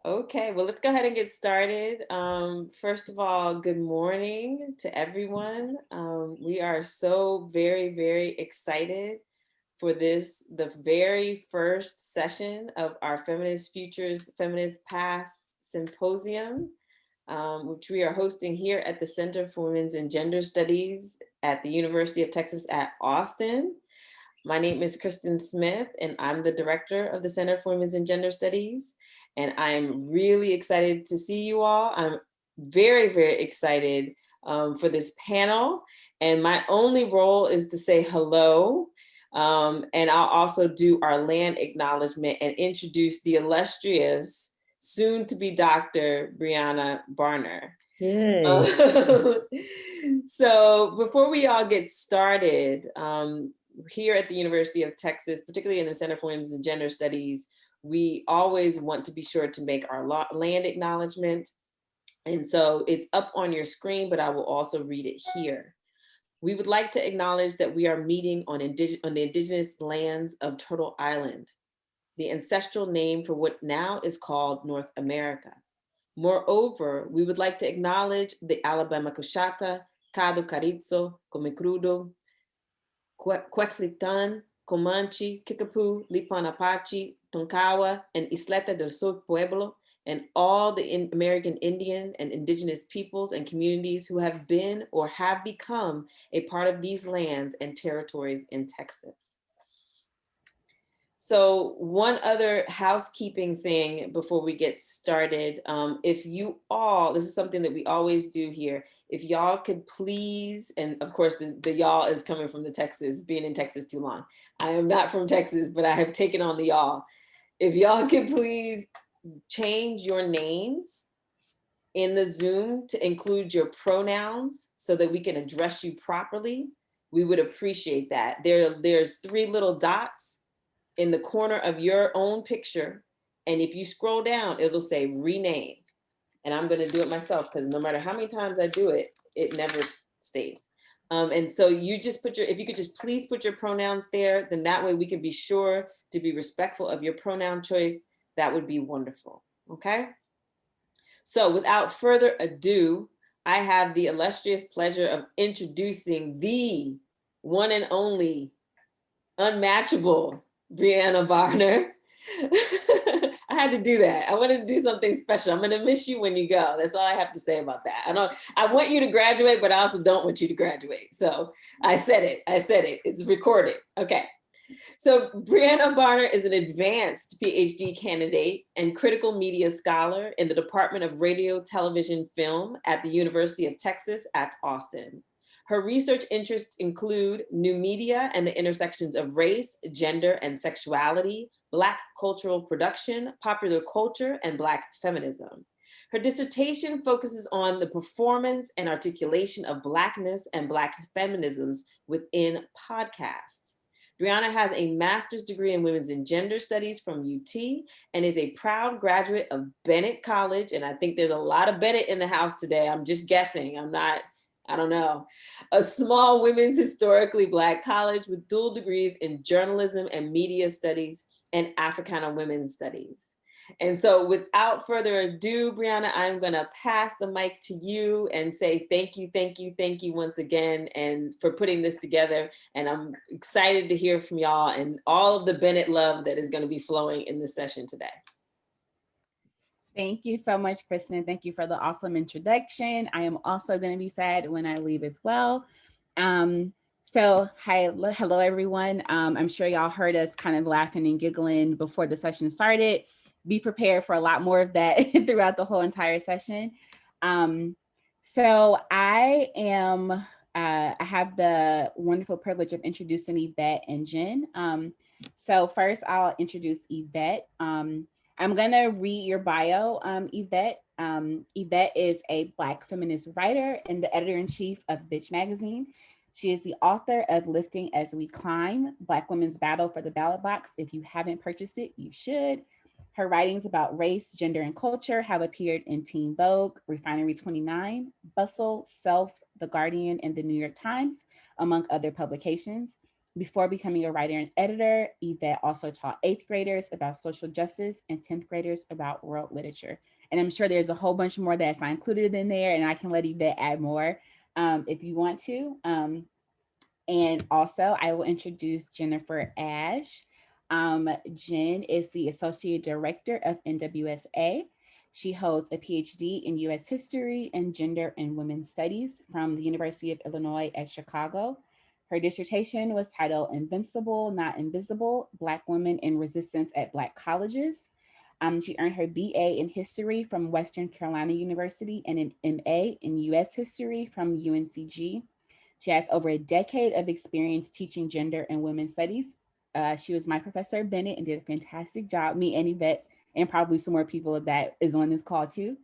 Okay, well, let's go ahead and get started. First of all, good morning to everyone. We are so very, very excited for the very first session of our Feminist Futures, Feminist Past Symposium, which we are hosting here at the Center for Women's and Gender Studies at the University of Texas at Austin. My name is Kristen Smith, and I'm the director of the Center for Women's and Gender Studies. And I'm really excited to see you all. I'm very, very excited for this panel. And my only role is to say hello. And I'll also do our land acknowledgement and introduce the illustrious, soon to be Dr. Brianna Barner. So before we all get started, here at the University of Texas, particularly in the Center for Women's and Gender Studies, we always want to be sure to make our land acknowledgement. And so it's up on your screen, but I will also read it here. We would like to acknowledge that we are meeting on the indigenous lands of Turtle Island, the ancestral name for what now is called North America. Moreover, we would like to acknowledge the Alabama Coshata, Cado Carrizo, Comecrudo, Cueclitan, Comanche, Kickapoo, Lipan Apache, Tonkawa, and Isleta del Sur Pueblo, and all the American Indian and indigenous peoples and communities who have been or have become a part of these lands and territories in Texas. So one other housekeeping thing before we get started, if you all, this is something that we always do here, if y'all could please, and of course the y'all is coming from the Texas, being in Texas too long. I am not from Texas, but I have taken on the y'all. If y'all could please change your names in the Zoom to include your pronouns so that we can address you properly, we would appreciate that. There's 3 little dots in the corner of your own picture. And if you scroll down, it'll say rename. And I'm gonna do it myself because no matter how many times I do it, it never stays. And so you just if you could just please put your pronouns there, then that way we can be sure to be respectful of your pronoun choice. That would be wonderful, okay? So without further ado, I have the illustrious pleasure of introducing the one and only unmatchable Brianna Barner. I had to do that. I wanted to do something special. I'm gonna miss you when you go. That's all I have to say about that. I want you to graduate, but I also don't want you to graduate. So I said it. It's recorded. Okay. So Brianna Barner is an advanced PhD candidate and critical media scholar in the Department of Radio, Television, Film at the University of Texas at Austin. Her research interests include new media and the intersections of race, gender, and sexuality, Black cultural production, popular culture, and Black feminism. Her dissertation focuses on the performance and articulation of Blackness and Black feminisms within podcasts. Brianna has a master's degree in women's and gender studies from UT and is a proud graduate of Bennett College. And I think there's a lot of Bennett in the house today. I'm just guessing. I don't know. A small women's historically Black college with dual degrees in journalism and media studies and Africana women's studies. And so without further ado, Brianna, I'm gonna pass the mic to you and say thank you once again and for putting this together. And I'm excited to hear from y'all and all of the Bennett love that is gonna be flowing in this session today. Thank you so much, Kristen. Thank you for the awesome introduction. I am also going to be sad when I leave as well. Hello, everyone. I'm sure y'all heard us kind of laughing and giggling before the session started. Be prepared for a lot more of that throughout the whole entire session. So I have the wonderful privilege of introducing Yvette and Jen. So first I'll introduce Yvette. I'm gonna read your bio, Yvette. Yvette is a Black feminist writer and the editor-in-chief of Bitch Magazine. She is the author of Lifting as We Climb, Black Women's Battle for the Ballot Box. If you haven't purchased it, you should. Her writings about race, gender, and culture have appeared in Teen Vogue, Refinery 29, Bustle, Self, The Guardian, and The New York Times, among other publications. Before becoming a writer and editor, Yvette also taught 8th graders about social justice and 10th graders about world literature. And I'm sure there's a whole bunch more that's not included in there, and I can let Yvette add more if you want to. And also, I will introduce Jennifer Ash. Jen is the Associate Director of NWSA. She holds a PhD in US History and Gender and Women's Studies from the University of Illinois at Chicago. Her dissertation was titled Invincible, Not Invisible, Black Women in Resistance at Black Colleges. She earned her BA in History from Western Carolina University and an MA in US History from UNCG. She has over a decade of experience teaching gender and women's studies. She was my professor at Bennett and did a fantastic job. Me and Yvette, and probably some more people that is on this call too.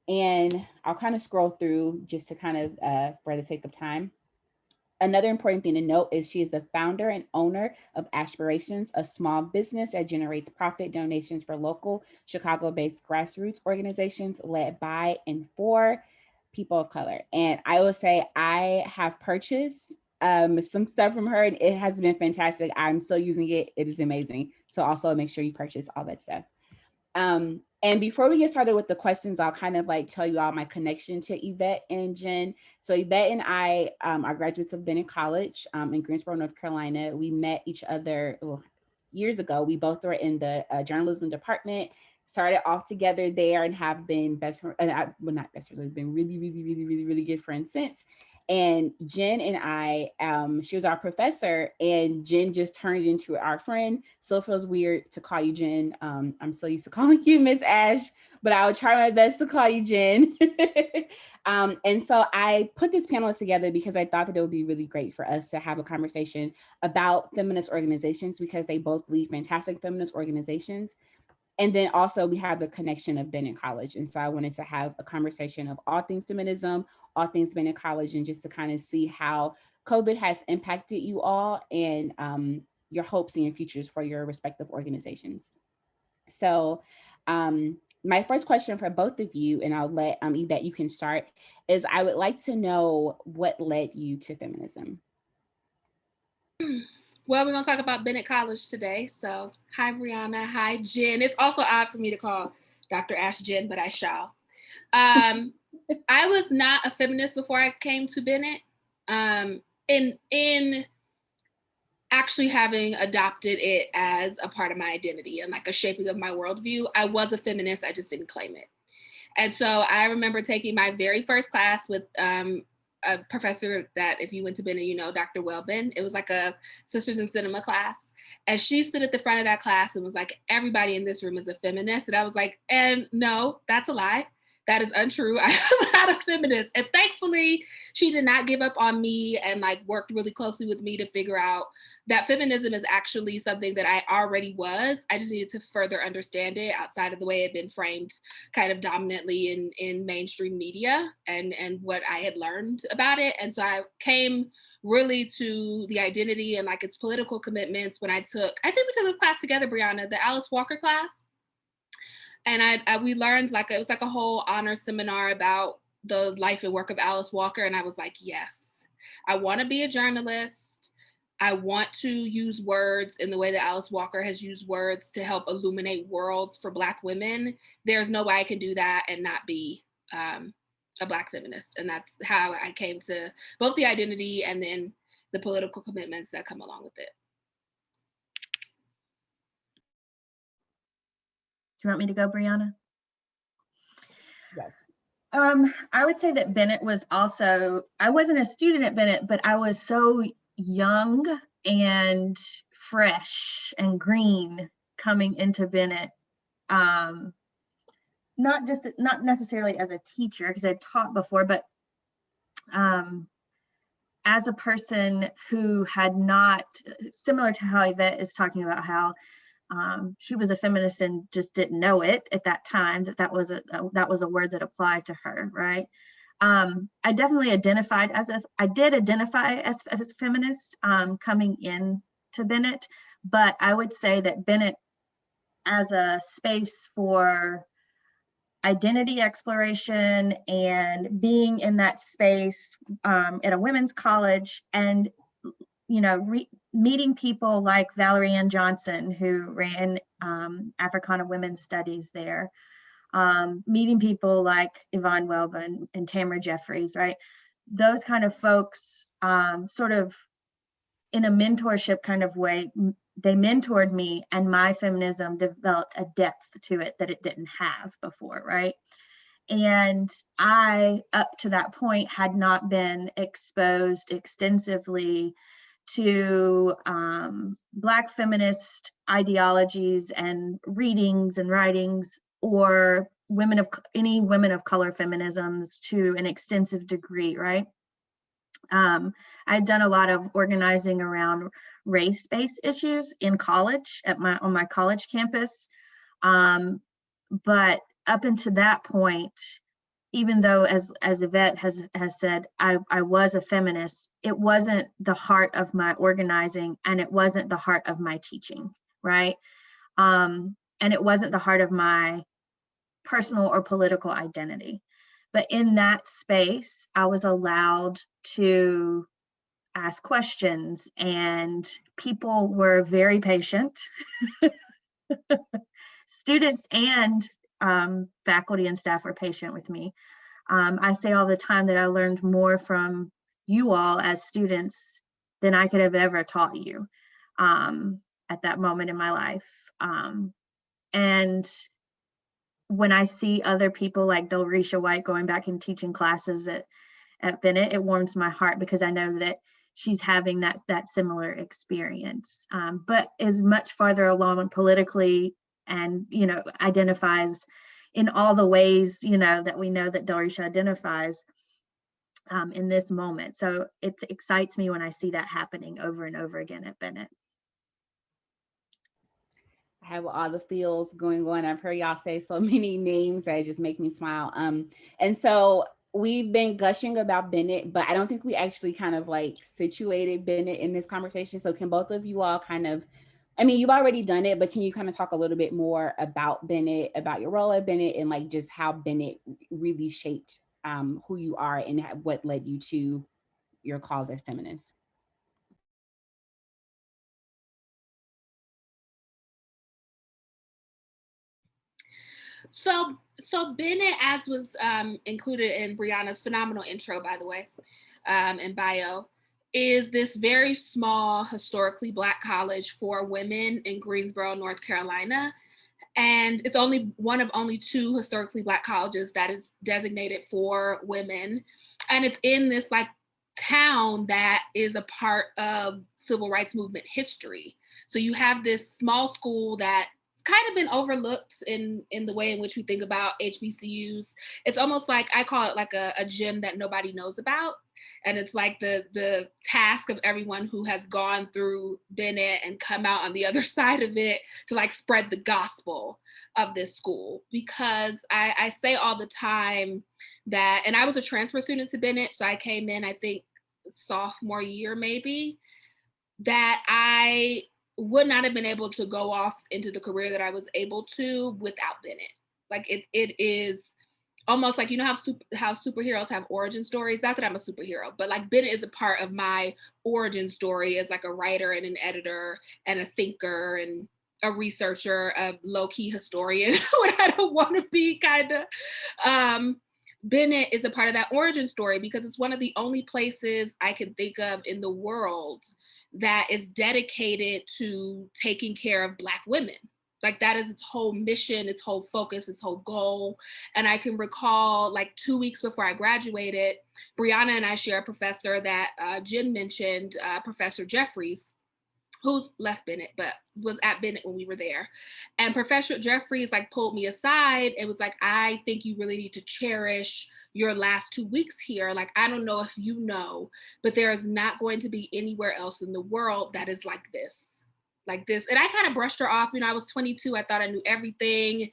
And I'll kind of scroll through just to kind of, for the sake of time. Another important thing to note is she is the founder and owner of Aspirations, a small business that generates profit donations for local Chicago-based grassroots organizations led by and for people of color. And I will say I have purchased some stuff from her and it has been fantastic. I'm still using it. It is amazing. So also make sure you purchase all that stuff. And before we get started with the questions, I'll kind of like tell you all my connection to Yvette and Jen. So Yvette and I are graduates of Bennett College in Greensboro, North Carolina. We met each other years ago. We both were in the journalism department, started off together there and have been best friends, well, not best friends, we've been really good friends since. And Jen and I, she was our professor and Jen just turned into our friend. So it feels weird to call you Jen. I'm so used to calling you Miss Ash, but I would try my best to call you Jen. And so I put this panel together because I thought that it would be really great for us to have a conversation about feminist organizations because they both lead fantastic feminist organizations. And then also we have the connection of Bennett College. And so I wanted to have a conversation of all things feminism, all things Bennett College, and just to kind of see how COVID has impacted you all and your hopes and your futures for your respective organizations. So my first question for both of you, and I'll let Yvette, you can start, is I would like to know what led you to feminism? Well, we're going to talk about Bennett College today. So, hi, Brianna. Hi, Jen. It's also odd for me to call Dr. Ash Jen, but I shall. I was not a feminist before I came to Bennett. In actually having adopted it as a part of my identity and like a shaping of my worldview, I was a feminist. I just didn't claim it. And so I remember taking my very first class with a professor that if you went to Bennett, you know, Dr. Welbin. It was like a Sisters in Cinema class. And she stood at the front of that class and was like, everybody in this room is a feminist. And I was like, and no, that's a lie. That is untrue. I am not a feminist. And thankfully, she did not give up on me and like worked really closely with me to figure out that feminism is actually something that I already was. I just needed to further understand it outside of the way it had been framed kind of dominantly in mainstream media and what I had learned about it. And so I came really to the identity and like its political commitments when I think we took this class together, Brianna, the Alice Walker class. And we learned like, it was like a whole honor seminar about the life and work of Alice Walker. And I was like, yes, I want to be a journalist. I want to use words in the way that Alice Walker has used words to help illuminate worlds for Black women. There's no way I can do that and not be a Black feminist. And that's how I came to both the identity and then the political commitments that come along with it. Do you want me to go, Brianna? Yes. I would say that Bennett was also, I wasn't a student at Bennett, but I was so young and fresh and green coming into Bennett. Not necessarily as a teacher, because I taught before, but as a person who had not, similar to how Yvette is talking about how she was a feminist and just didn't know it at that time, that was a word that applied to her, right? I definitely identified as a feminist coming in to Bennett, but I would say that Bennett as a space for identity exploration and being in that space at a women's college and meeting people like Valerie Ann Johnson, who ran Africana Women's Studies there, meeting people like Yvonne Welba and Tamara Jeffries, right? Those kind of folks, sort of in a mentorship kind of way, they mentored me, and my feminism developed a depth to it that it didn't have before, right? And I, up to that point, had not been exposed extensively to Black feminist ideologies and readings and writings, or any women of color feminisms to an extensive degree, right? I'd done a lot of organizing around race-based issues in college on my college campus, but up until that point, even though as Yvette has said, I was a feminist, it wasn't the heart of my organizing, and it wasn't the heart of my teaching, right? And it wasn't the heart of my personal or political identity. But in that space, I was allowed to ask questions, and people were very patient. Students and faculty and staff were patient with me. I say all the time that I learned more from you all as students than I could have ever taught you at that moment in my life. And when I see other people like Delrisha White going back and teaching classes at Bennett, it warms my heart, because I know that she's having that similar experience, but is much farther along politically, and identifies in all the ways that we know that Delrisha identifies in this moment. So it excites me when I see that happening over and over again at Bennett. I have all the feels going on. I've heard y'all say so many names that just make me smile. And so we've been gushing about Bennett, but I don't think we actually kind of like situated Bennett in this conversation. So can both of you all kind of, I mean, you've already done it, but can you kind of talk a little bit more about Bennett, about your role at Bennett, and like just how Bennett really shaped who you are and what led you to your cause as feminist? So Bennett, as was included in Brianna's phenomenal intro, by the way, and bio, is this very small, historically Black college for women in Greensboro, North Carolina. And it's only one of only 2 historically Black colleges that is designated for women. And it's in this like town that is a part of civil rights movement history. So you have this small school that kind of been overlooked in the way in which we think about HBCUs. It's almost like, I call it like a gym that nobody knows about. And it's like the task of everyone who has gone through Bennett and come out on the other side of it to like spread the gospel of this school. Because I say all the time that, and I was a transfer student to Bennett, so I came in, I think, sophomore year maybe, that I would not have been able to go off into the career that I was able to without Bennett. Like it is almost like, how superheroes have origin stories. Not that I'm a superhero, but like Bennett is a part of my origin story as like a writer and an editor and a thinker and a researcher, a low-key historian, what I don't want to be, kind of. Bennett is a part of that origin story because it's one of the only places I can think of in the world that is dedicated to taking care of Black women. Like that is its whole mission, its whole focus, its whole goal. And I can recall like 2 weeks before I graduated, Brianna and I share a professor that Jen mentioned, Professor Jeffries, who's left Bennett, but was at Bennett when we were there. And Professor Jeffries like pulled me aside and was like, I think you really need to cherish your last 2 weeks here. Like, I don't know if you know, but there is not going to be anywhere else in the world that is like this. And I kind of brushed her off. I was 22. I thought I knew everything.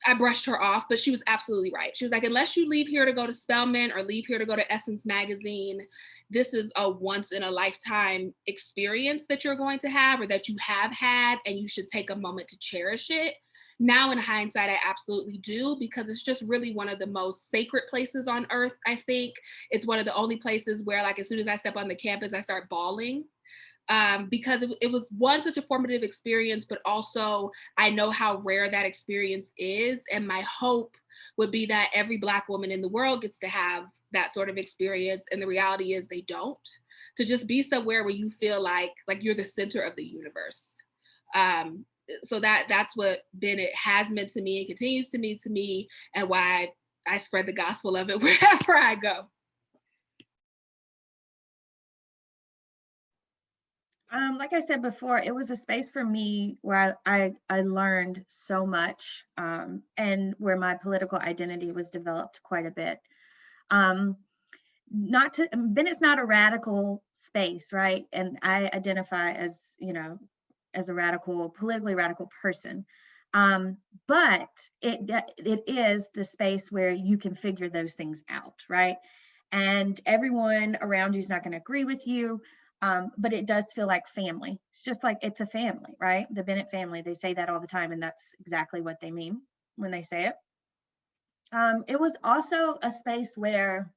I brushed her off, but she was absolutely right. She was like, unless you leave here to go to Spelman or leave here to go to Essence Magazine, this is a once in a lifetime experience that you're going to have, or that you have had, and you should take a moment to cherish it. Now in hindsight, I absolutely do, because it's just really one of the most sacred places on earth, I think. It's one of the only places where, like, as soon as I step on the campus, I start bawling. Because it was one, such a formative experience, but also I know how rare that experience is. And my hope would be that every Black woman in the world gets to have that sort of experience. And the reality is they don't. To just be somewhere where you feel like you're the center of the universe. So that's what Bennett has meant to me and continues to mean to me, and why I spread the gospel of it wherever I go. Like I said before, it was a space for me where I learned so much, and where my political identity was developed quite a bit. Bennett's not a radical space, right? And I identify as, as a politically radical person. But it is the space where you can figure those things out, right? And everyone around you is not going to agree with you. But it does feel like family. It's just like it's a family, right? The Bennett family, they say that all the time, and that's exactly what they mean when they say it. It was also a space where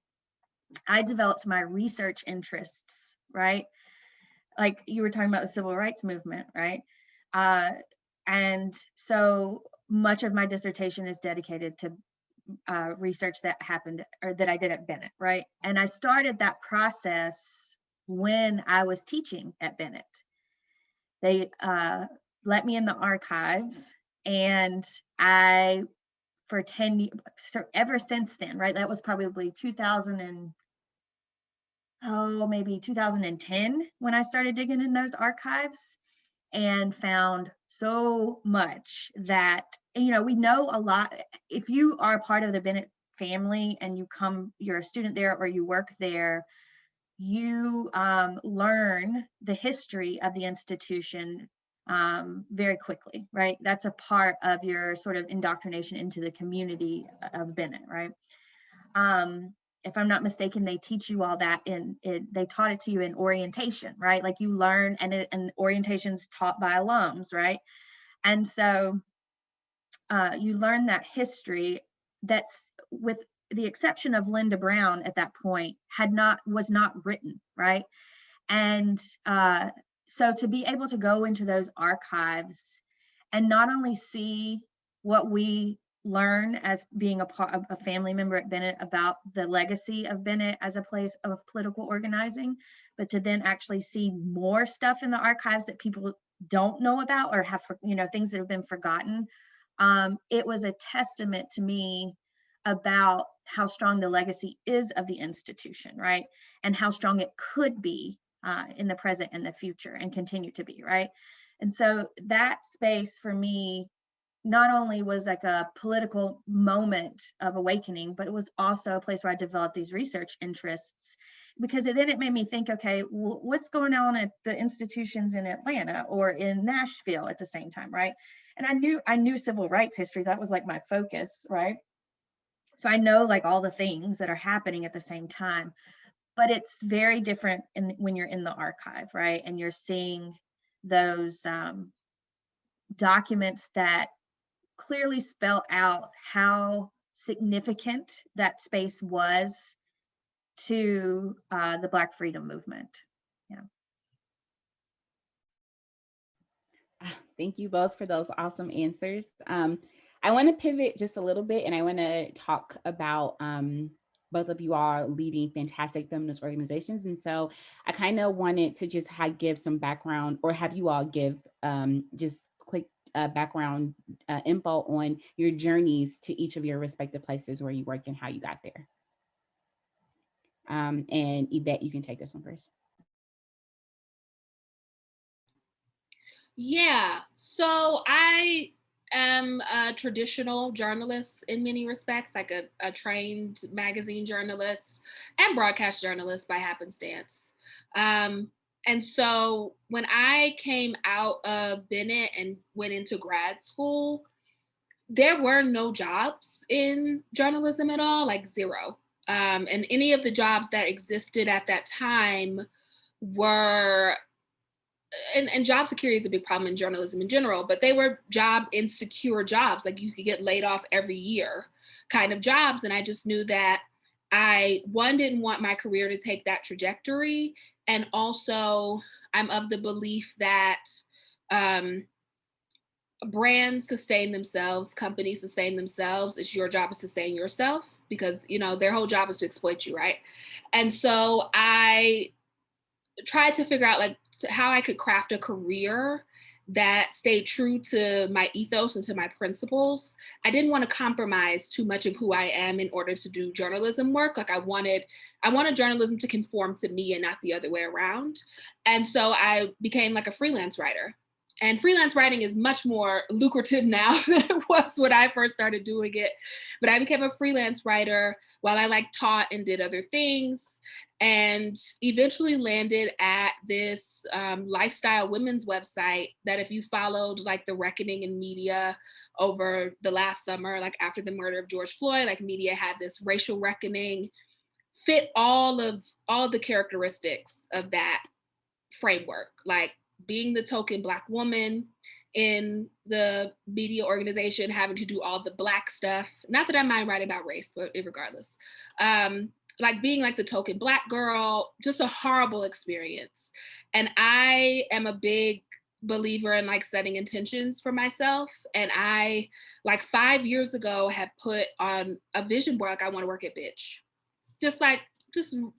I developed my research interests, right? Like you were talking about the civil rights movement, right? And so much of my dissertation is dedicated to research that happened, or that I did at Bennett, right? And I started that process when I was teaching at Bennett. They let me in the archives, and I, for 10 years, so ever since then, right? That was probably maybe 2010 when I started digging in those archives, and found so much that, we know a lot. If you are a part of the Bennett family and you're a student there or you work there, you learn the history of the institution very quickly, right? That's a part of your sort of indoctrination into the community of Bennett, right? If I'm not mistaken, they teach you all that they taught it to you in orientation, right? Like you learn, and orientation's taught by alums, right? And so you learn that history that's, with the exception of Linda Brown at that point, was not written, right? And so to be able to go into those archives and not only see what we learn as being a family member at Bennett about the legacy of Bennett as a place of political organizing, but to then actually see more stuff in the archives that people don't know about, or have, things that have been forgotten. It was a testament to me about how strong the legacy is of the institution, right? And how strong it could be in the present and the future, and continue to be, right? And so that space for me not only was like a political moment of awakening, but it was also a place where I developed these research interests, because then it made me think, okay, well, what's going on at the institutions in Atlanta or in Nashville at the same time, right? And I knew civil rights history. That was like my focus, right? So I know like all the things that are happening at the same time, but it's very different when you're in the archive, right? And you're seeing those documents that clearly spell out how significant that space was to the Black freedom movement. Yeah. Thank you both for those awesome answers. I want to pivot just a little bit, and I want to talk about both of you are leading fantastic feminist organizations. And so I kind of wanted to just give some background, or have you all give just quick background info on your journeys to each of your respective places where you work and how you got there. And Yvette, you can take this one first. Yeah, so I am a traditional journalist in many respects, like a trained magazine journalist and broadcast journalist by happenstance. And so when I came out of Bennett and went into grad school, there were no jobs in journalism at all, like zero. And any of the jobs that existed at that time were and job security is a big problem in journalism in general, but they were job insecure jobs. Like you could get laid off every year kind of jobs. And I just knew that one, didn't want my career to take that trajectory. And also I'm of the belief that brands sustain themselves, companies sustain themselves. It's your job to sustain yourself because, their whole job is to exploit you, right? And so I tried to figure out like how I could craft a career that stayed true to my ethos and to my principles. I didn't want to compromise too much of who I am in order to do journalism work. Like I wanted journalism to conform to me and not the other way around. And so I became like a freelance writer. And freelance writing is much more lucrative now than it was when I first started doing it. But I became a freelance writer while I like taught and did other things, and eventually landed at this lifestyle women's website that if you followed like the reckoning in media over the last summer, like after the murder of George Floyd, like media had this racial reckoning, fit all the characteristics of that framework, like being the token Black woman in the media organization, having to do all the Black stuff. Not that I mind writing about race, but regardless. Like being like the token Black girl, just a horrible experience. And I am a big believer in like setting intentions for myself. And I, like 5 years ago, had put on a vision board, like I want to work at Bitch. Just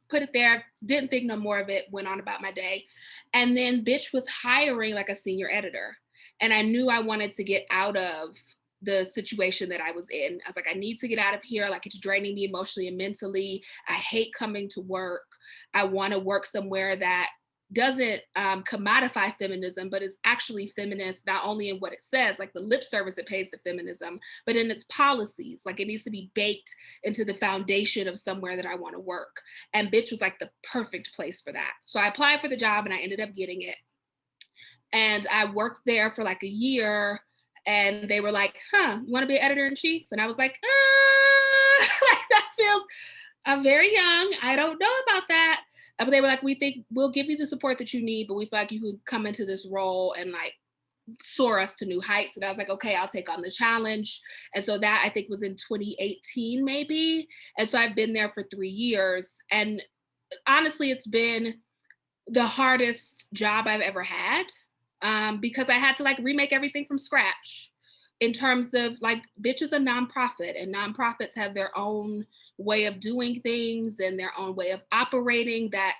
put it there, didn't think no more of it, went on about my day. And then Bitch was hiring like a senior editor. And I knew I wanted to get out of the situation that I was in. I was like, I need to get out of here. Like it's draining me emotionally and mentally. I hate coming to work. I want to work somewhere that doesn't commodify feminism, but is actually feminist, not only in what it says, like the lip service it pays to feminism, but in its policies. Like it needs to be baked into the foundation of somewhere that I want to work. And Bitch was like the perfect place for that. So I applied for the job and I ended up getting it. And I worked there for like a year, and they were like, you want to be editor-in-chief? And I was like, like that feels, I'm very young. I don't know about that. But they were like, we think we'll give you the support that you need, but we feel like you could come into this role and like soar us to new heights. And I was like, okay, I'll take on the challenge. And so that I think was in 2018 maybe. And so I've been there for 3 years. And honestly, it's been the hardest job I've ever had, because I had to like remake everything from scratch in terms of like Bitch is a nonprofit, and nonprofits have their own way of doing things and their own way of operating that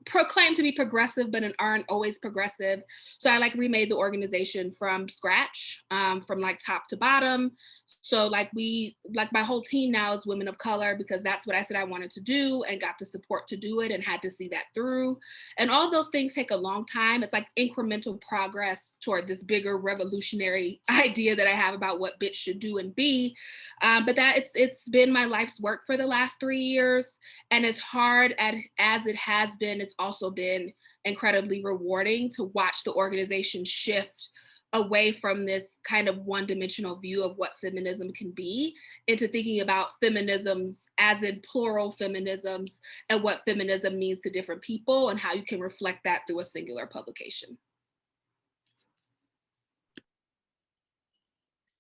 proclaim to be progressive but aren't always progressive. So I like remade the organization from scratch, from like top to bottom. So like my whole team now is women of color, because that's what I said I wanted to do and got the support to do it and had to see that through. And all those things take a long time. It's like incremental progress toward this bigger revolutionary idea that I have about what Bitch should do and be. But that it's been my life's work for the last 3 years. And as hard as it has been, it's also been incredibly rewarding to watch the organization shift away from this kind of one-dimensional view of what feminism can be into thinking about feminisms as in plural feminisms and what feminism means to different people and how you can reflect that through a singular publication.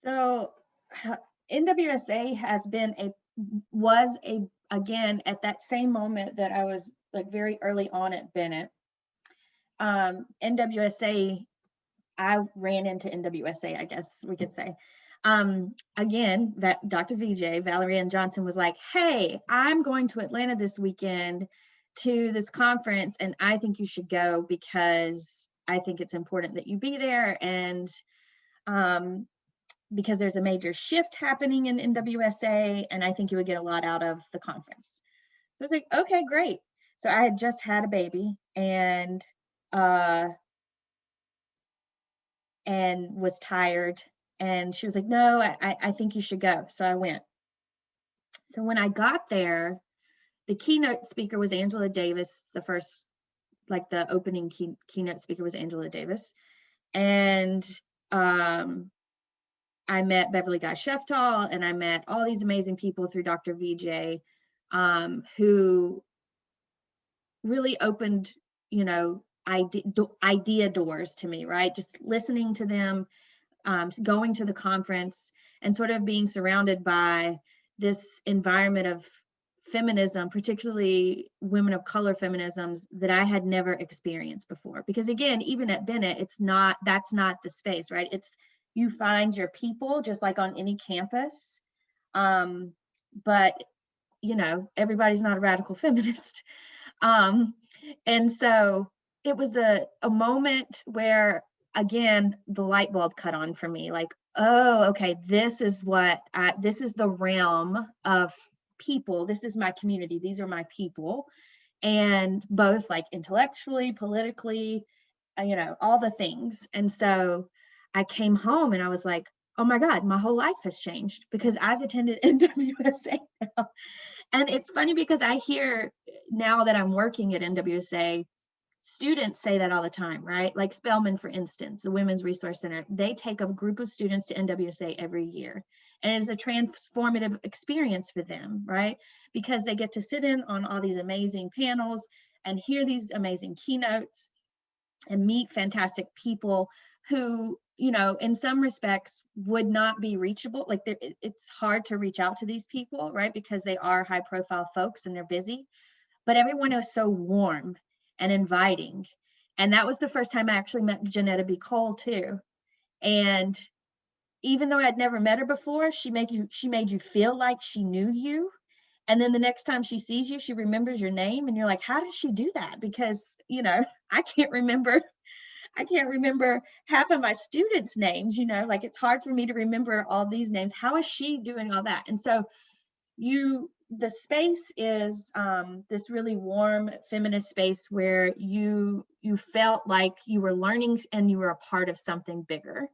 So NWSA was again, at that same moment that I was like very early on at Bennett, NWSA, I ran into NWSA, I guess we could say. Again, that Dr. VJ, Valerie Ann Johnson, was like, hey, I'm going to Atlanta this weekend to this conference, and I think you should go because I think it's important that you be there. And because there's a major shift happening in NWSA, and I think you would get a lot out of the conference. So I was like, okay, great. So I had just had a baby and was tired. And she was like, no, I think you should go. So I went. So when I got there, the keynote speaker was Angela Davis. The first, like the opening keynote speaker was Angela Davis. And I met Beverly Guy Sheftall, and I met all these amazing people through Dr. VJ, who really opened, idea doors to me, right? Just listening to them, going to the conference, and sort of being surrounded by this environment of feminism, particularly women of color feminisms, that I had never experienced before. Because again, even at Bennett, that's not the space, right? It's, you find your people just like on any campus. But you know, everybody's not a radical feminist. And so it was a moment where, again, the light bulb cut on for me, like, oh, okay, this is the realm of people. This is my community. These are my people. And both like intellectually, politically, you know, all the things. And so I came home and I was like, oh my God, my whole life has changed because I've attended NWSA now. And it's funny because I hear now that I'm working at NWSA, students say that all the time, right? Like Spelman, for instance, the Women's Resource Center, they take a group of students to NWSA every year. And it is a transformative experience for them, right? Because they get to sit in on all these amazing panels and hear these amazing keynotes and meet fantastic people who, you know, in some respects would not be reachable. Like it's hard to reach out to these people, right? Because they are high profile folks and they're busy, but everyone is so warm and inviting. And that was the first time I actually met Janetta B. Cole too. And even though I'd never met her before, she made you feel like she knew you. And then the next time she sees you, she remembers your name and you're like, how does she do that? Because, you know, I can't remember half of my students' names, you know, like it's hard for me to remember all these names. How is she doing all that? And so the space is this really warm feminist space where you felt like you were learning and you were a part of something bigger.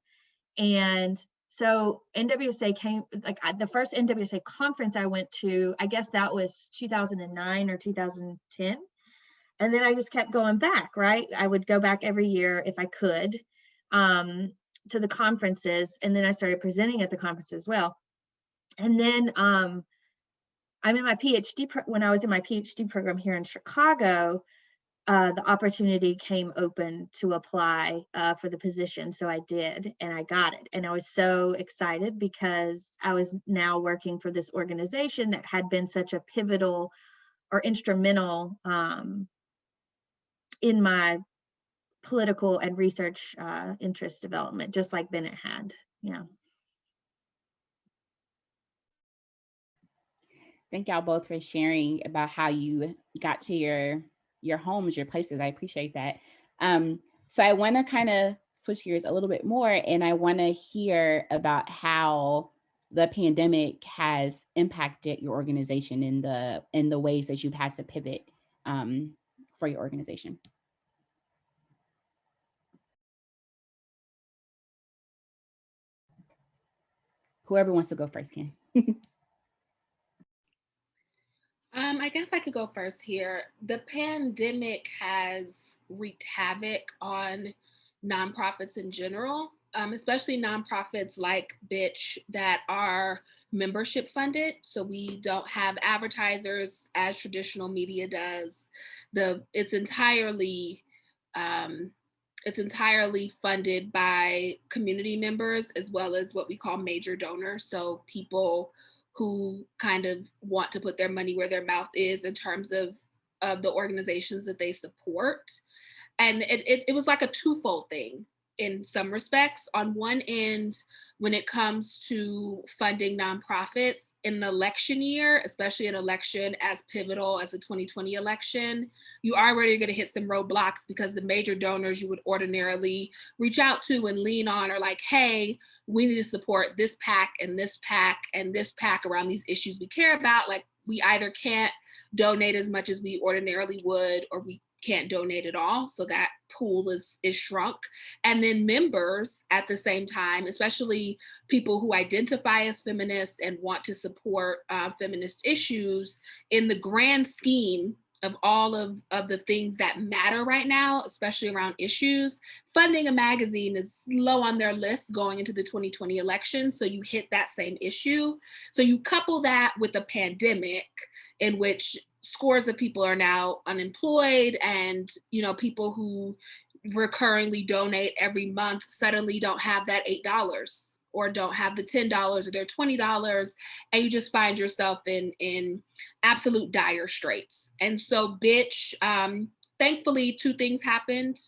And so NWSA came, like the first NWSA conference I went to, I guess that was 2009 or 2010. And then I just kept going back, right? I would go back every year if I could to the conferences. And then I started presenting at the conference as well. And then I'm in my PhD, when I was in my PhD program here in Chicago, the opportunity came open to apply for the position. So I did, and I got it. And I was so excited because I was now working for this organization that had been such a pivotal or instrumental in my political and research interest development, just like Bennett had. Yeah. Thank y'all both for sharing about how you got to your homes, your places. I appreciate that. So I want to kind of switch gears a little bit more, and I want to hear about how the pandemic has impacted your organization in the ways that you've had to pivot for your organization. Whoever wants to go first can. I guess I could go first here. The pandemic has wreaked havoc on nonprofits in general, especially nonprofits like Bitch that are membership funded. So we don't have advertisers as traditional media does. It's entirely funded by community members as well as what we call major donors. So people who kind of want to put their money where their mouth is in terms of the organizations that they support. And it was like a twofold thing in some respects. On one end, when it comes to funding nonprofits in an election year, especially an election as pivotal as the 2020 election, you already are going to hit some roadblocks because the major donors you would ordinarily reach out to and lean on are like, hey, we need to support this PAC and this PAC and this PAC around these issues we care about. Like, we either can't donate as much as we ordinarily would, or we can't donate at all. So that pool is shrunk. And then members at the same time, especially people who identify as feminists and want to support feminist issues, in the grand scheme of all of the things that matter right now, especially around issues, funding a magazine is low on their list going into the 2020 election. So you hit that same issue. So you couple that with a pandemic in which scores of people are now unemployed, and people who recurringly donate every month suddenly don't have that $8 or don't have the $10 or their $20, and you just find yourself in absolute dire straits. And so bitch, thankfully 2 things happened.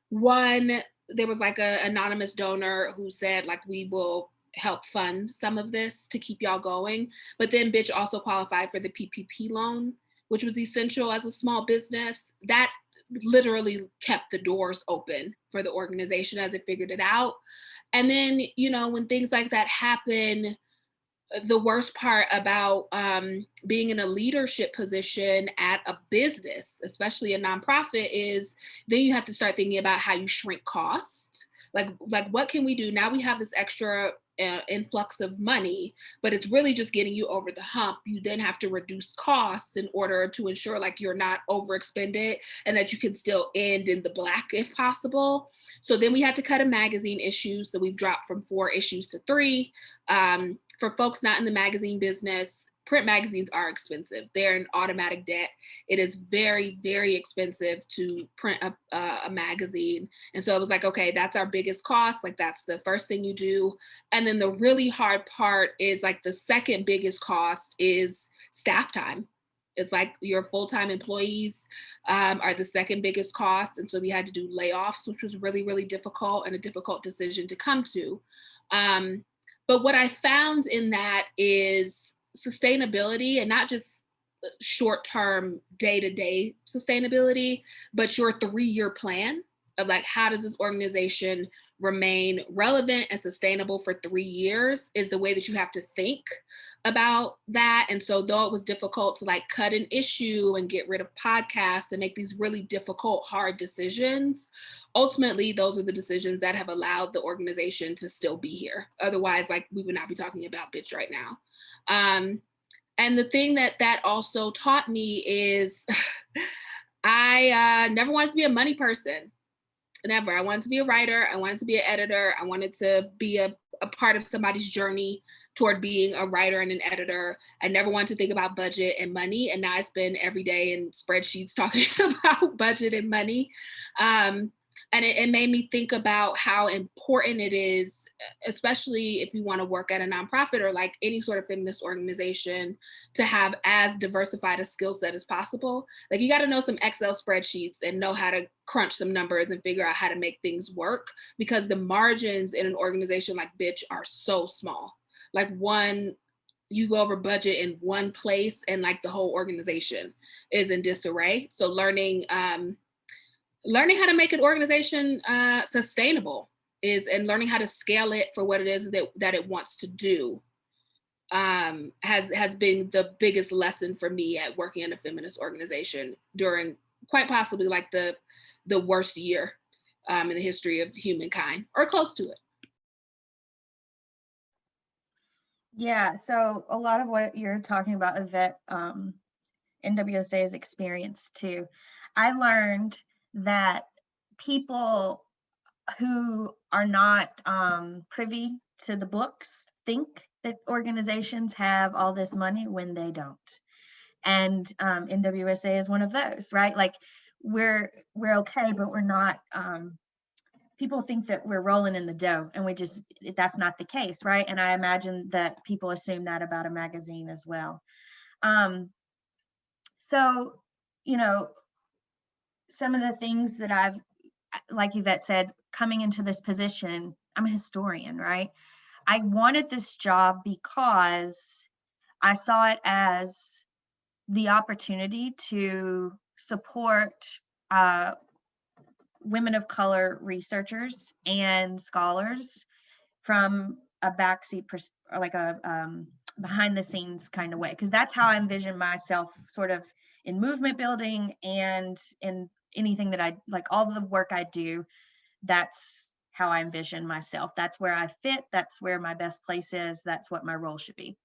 One, there was like a anonymous donor who said like, we will help fund some of this to keep y'all going. But then bitch also qualified for the PPP loan, which was essential as a small business. That literally kept the doors open for the organization as it figured it out. And then, when things like that happen, the worst part about being in a leadership position at a business, especially a nonprofit, is then you have to start thinking about how you shrink costs. Like what can we do? Now we have this extra influx of money, but it's really just getting you over the hump. You then have to reduce costs in order to ensure like you're not overexpended and that you can still end in the black if possible. So then we had to cut a magazine issue. So we've dropped from 4 issues to 3. For folks not in the magazine business, print magazines are expensive. They're in automatic debt. It is very, very expensive to print a magazine. And so it was like, okay, that's our biggest cost. Like that's the first thing you do. And then the really hard part is like the second biggest cost is staff time. It's like your full-time employees are the second biggest cost. And so we had to do layoffs, which was really, really difficult and a difficult decision to come to. But what I found in that is sustainability, and not just short-term day-to-day sustainability, but your 3-year plan of like, how does this organization remain relevant and sustainable for 3 years is the way that you have to think about that. And so though it was difficult to like cut an issue and get rid of podcasts and make these really difficult, hard decisions, ultimately those are the decisions that have allowed the organization to still be here. Otherwise, like we would not be talking about bitch right now. And the thing that also taught me is I never wanted to be a money person. Never. I wanted to be a writer. I wanted to be an editor. I wanted to be a part of somebody's journey toward being a writer and an editor. I never wanted to think about budget and money. And now I spend every day in spreadsheets talking about budget and money. And it made me think about how important it is, especially if you want to work at a nonprofit or like any sort of feminist organization, to have as diversified a skill set as possible. Like you got to know some Excel spreadsheets and know how to crunch some numbers and figure out how to make things work, because the margins in an organization like bitch are so small. Like you go over budget in one place and like the whole organization is in disarray. So learning how to make an organization sustainable and learning how to scale it for what it is that it wants to do has been the biggest lesson for me at working in a feminist organization during quite possibly like the worst year in the history of humankind, or close to it. Yeah, so a lot of what you're talking about, Yvette, NWSA has experienced too. I learned that people who are not privy to the books think that organizations have all this money when they don't. And NWSA is one of those, right? Like we're okay, but we're not, people think that we're rolling in the dough, and that's not the case, right? And I imagine that people assume that about a magazine as well. So, some of the things that I've, like Yvette said, coming into this position, I'm a historian, right? I wanted this job because I saw it as the opportunity to support women of color researchers and scholars from a backseat like a behind the scenes kind of way, because that's how I envision myself, sort of in movement building and in anything that I like, all the work I do. That's how I envision myself. That's where I fit. That's where my best place is. That's what my role should be.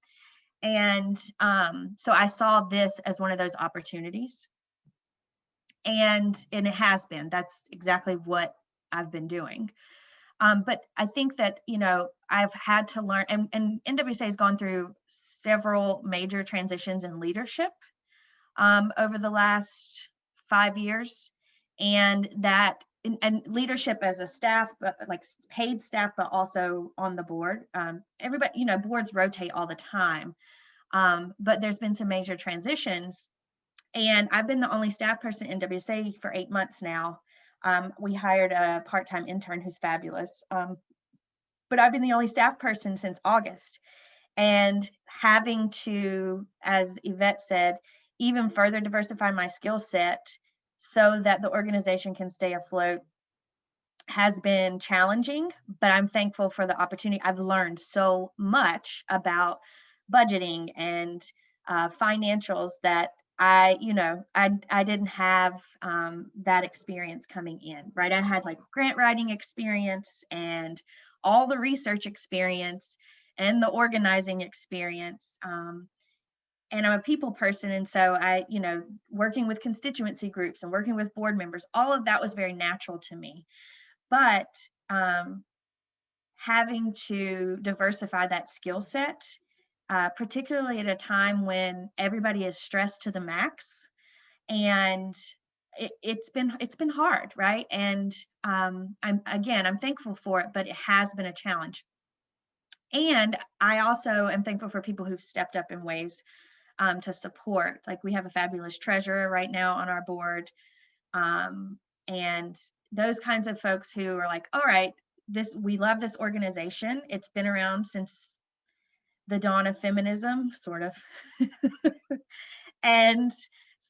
And so I saw this as one of those opportunities. And it has been. That's exactly what I've been doing. But I think that, I've had to learn, and NWSA has gone through several major transitions in leadership over the last 5 years, and that and leadership as a staff, but like paid staff, but also on the board. Everybody, you know, boards rotate all the time, but there's been some major transitions, and I've been the only staff person in WSA for 8 months now. We hired a part-time intern who's fabulous, but I've been the only staff person since August, and having to, as Yvette said, even further diversify my skill set so that the organization can stay afloat has been challenging, but I'm thankful for the opportunity. I've learned so much about budgeting and financials that I didn't have that experience coming in, right? I had like grant writing experience and all the research experience and the organizing experience. And I'm a people person. And so working with constituency groups and working with board members, all of that was very natural to me. But having to diversify that skill set, particularly at a time when everybody is stressed to the max, and it's been hard, right? And I'm thankful for it, but it has been a challenge. And I also am thankful for people who've stepped up in ways to support. Like, we have a fabulous treasurer right now on our board, and those kinds of folks who are like, all right, we love this organization. It's been around since the dawn of feminism, sort of. And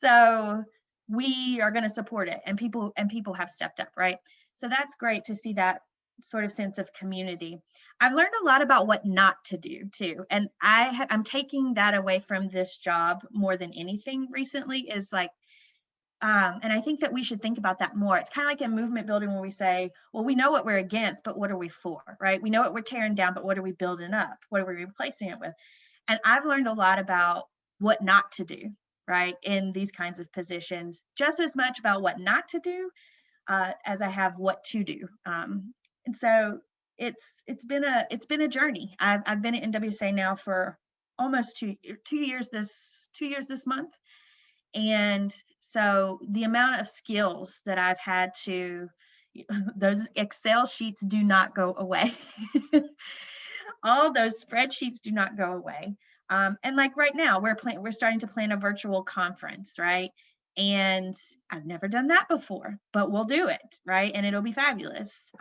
so we are going to support it, and people have stepped up, right? So that's great to see that sort of sense of community. I've learned a lot about what not to do too, and I'm taking that away from this job more than anything recently, is like, and I think that we should think about that more. It's kind of like in movement building, where we say, well, we know what we're against, but what are we for, right? We know what we're tearing down, but what are we building up? What are we replacing it with? And I've learned a lot about what not to do, right, in these kinds of positions, just as much about what not to do as I have what to do. And so it's been a journey. I've been at NWSA now for almost two years this month. And so the amount of skills that I've had to, those Excel sheets do not go away. All those spreadsheets do not go away. And like right now, we're starting to plan a virtual conference, right? And I've never done that before, but we'll do it, right? And it'll be fabulous.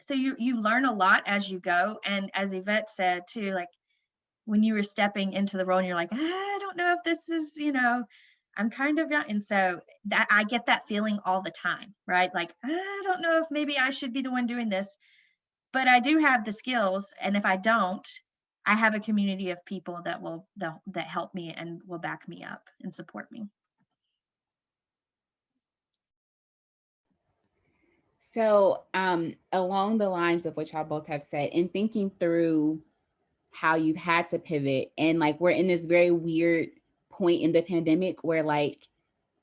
So you learn a lot as you go. And as Yvette said too, like, when you were stepping into the role and you're like, I don't know if this is, I'm kind of young. And so that I get that feeling all the time, right? Like, I don't know if maybe I should be the one doing this, but I do have the skills. And if I don't, I have a community of people that help me and will back me up and support me. So along the lines of what y'all both have said, and thinking through how you've had to pivot, and like, we're in this very weird point in the pandemic where like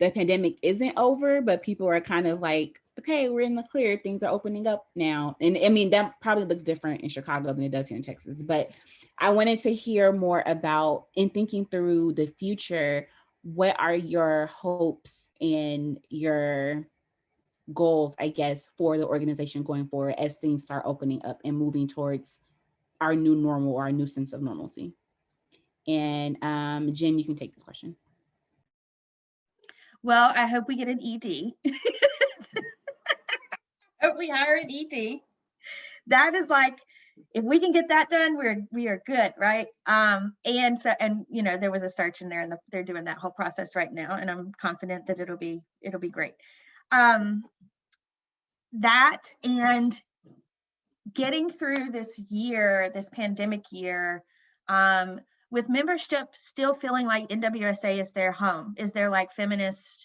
the pandemic isn't over, but people are kind of like, okay, we're in the clear, things are opening up now. And I mean, that probably looks different in Chicago than it does here in Texas, but I wanted to hear more about, in thinking through the future, what are your hopes and your goals, I guess, for the organization going forward as things start opening up and moving towards our new normal, or our new sense of normalcy? And Jen, you can take this question. Well, I hope we get an ED. Hope we hire an ED. That is like, if we can get that done, we are good, right? And there was a search in there, and they're doing that whole process right now, and I'm confident that it'll be great. That, and getting through this pandemic year, with membership still feeling like NWSA is their home, is their like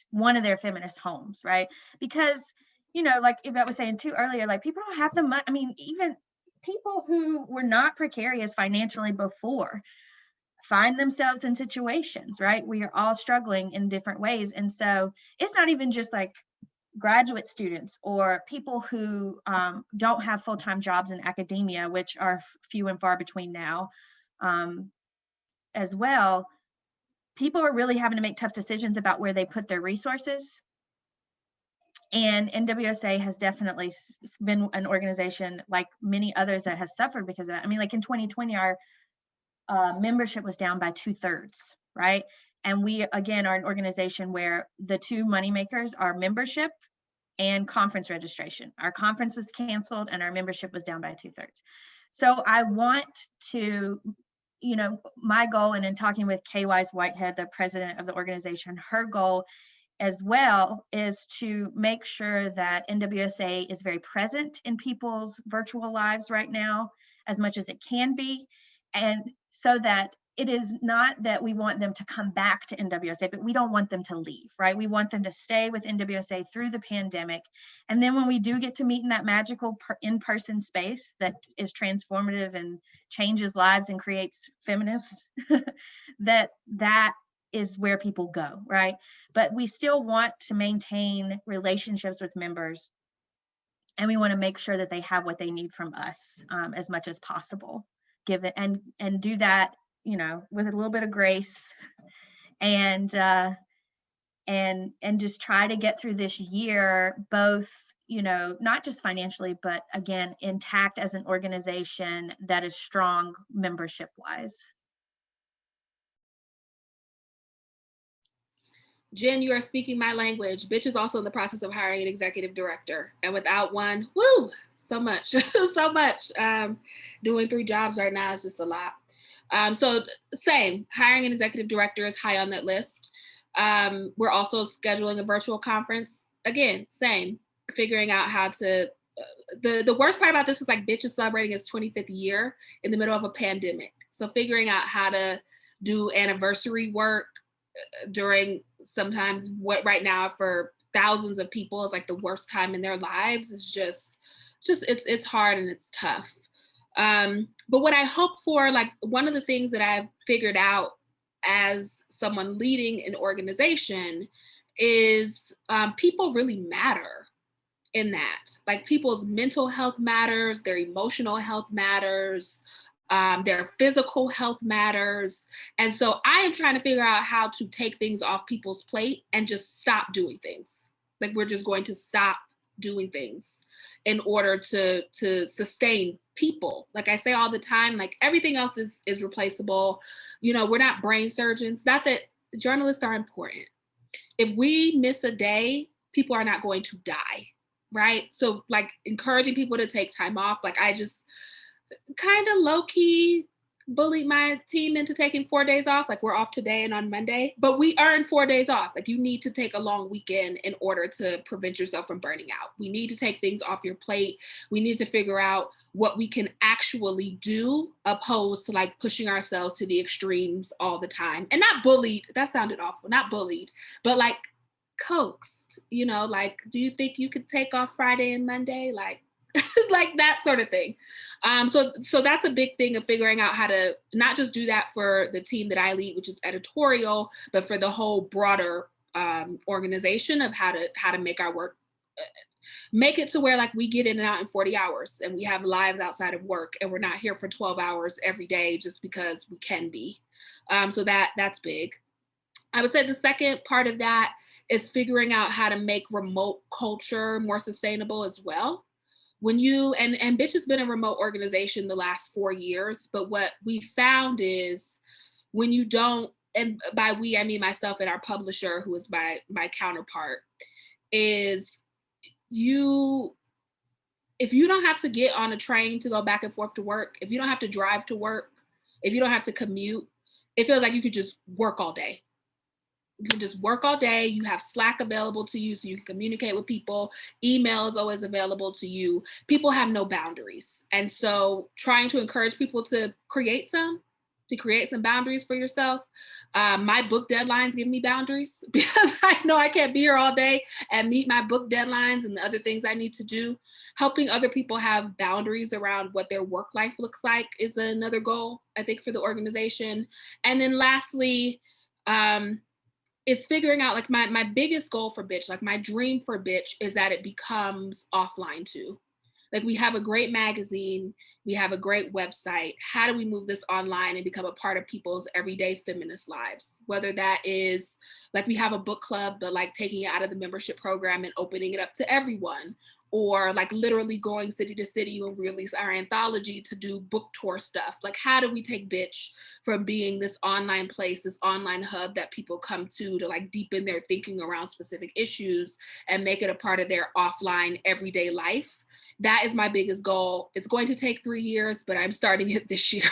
one of their feminist homes, right? Because, like Yvette was saying too earlier, like, people don't have the money. I mean, even people who were not precarious financially before find themselves in situations, right? We are all struggling in different ways. And so it's not even just like graduate students or people who don't have full-time jobs in academia, which are few and far between now, as well. people are really having to make tough decisions about where they put their resources. And NWSA has definitely been an organization, like many others, that has suffered because of that. I mean, like in 2020, our membership was down by 2/3, right? And we, again, are an organization where the two moneymakers are membership and conference registration. Our conference was canceled and our membership was down by 2/3. So I want to, you know, my goal, and in talking with Kay Wise Whitehead, the president of the organization, her goal as well is to make sure that NWSA is very present in people's virtual lives right now, as much as it can be. And so that it is not that we want them to come back to NWSA, but we don't want them to leave, right? We want them to stay with NWSA through the pandemic. And then when we do get to meet in that magical in-person space that is transformative and changes lives and creates feminists, that is where people go, right? But we still want to maintain relationships with members, and we want to make sure that they have what they need from us as much as possible. Give it and do that, you know, with a little bit of grace, and just try to get through this year, both, you know, not just financially, but again, intact as an organization that is strong membership wise. Jen, you are speaking my language. Bitch is also in the process of hiring an executive director. And without one, woo, so much, so much. Doing 3 jobs right now is just a lot. So same, hiring an executive director is high on that list. We're also scheduling a virtual conference. Again, same, figuring out how to, the worst part about this is like Bitch is celebrating its 25th year in the middle of a pandemic. So figuring out how to do anniversary work during sometimes what right now for thousands of people is like the worst time in their lives is just it's hard and it's tough. But what I hope for, like one of the things that I've figured out as someone leading an organization is people really matter in that. Like people's mental health matters, their emotional health matters, their physical health matters. And so I am trying to figure out how to take things off people's plate and just stop doing things. Like we're just going to stop doing things in order to sustain people. Like I say all the time, like everything else is replaceable. You know, we're not brain surgeons. Not that journalists are important. If we miss a day, people are not going to die, right? So like encouraging people to take time off. Like I just kind of low-key bullied my team into taking 4 days off. Like we're off today and on Monday, but we earned 4 days off. Like you need to take a long weekend in order to prevent yourself from burning out. We need to take things off your plate. We need to figure out what we can actually do opposed to like pushing ourselves to the extremes all the time. And not bullied, that sounded awful, not bullied, but like coaxed, you know, like, do you think you could take off Friday and Monday? Like, like that sort of thing. So that's a big thing of figuring out how to not just do that for the team that I lead, which is editorial, but for the whole broader organization of how to make our work, make it to where like we get in and out in 40 hours and we have lives outside of work and we're not here for 12 hours every day just because we can be. So that's big. I would say the second part of that is figuring out how to make remote culture more sustainable as well. When you, and Bitch has been a remote organization the last 4 years, but what we found is when you don't, and by we, I mean myself and our publisher, who is my counterpart, is if you don't have to get on a train to go back and forth to work, if you don't have to drive to work, if you don't have to commute, it feels like you could just work all day. You can just work all day. You have Slack available to you so you can communicate with people. Email is always available to you. People have no boundaries. And so trying to encourage people to create some boundaries for yourself. My book deadlines give me boundaries because I know I can't be here all day and meet my book deadlines and the other things I need to do. Helping other people have boundaries around what their work life looks like is another goal, I think, for the organization. And then lastly, it's figuring out like my biggest goal for Bitch, like my dream for Bitch is that it becomes offline too. Like, we have a great magazine, we have a great website. How do we move this online and become a part of people's everyday feminist lives? Whether that is like we have a book club, but like taking it out of the membership program and opening it up to everyone, or like literally going city to city when we release our anthology to do book tour stuff. Like, how do we take Bitch from being this online place, this online hub that people come to like deepen their thinking around specific issues and make it a part of their offline everyday life? That is my biggest goal. It's going to take 3 years, but I'm starting it this year.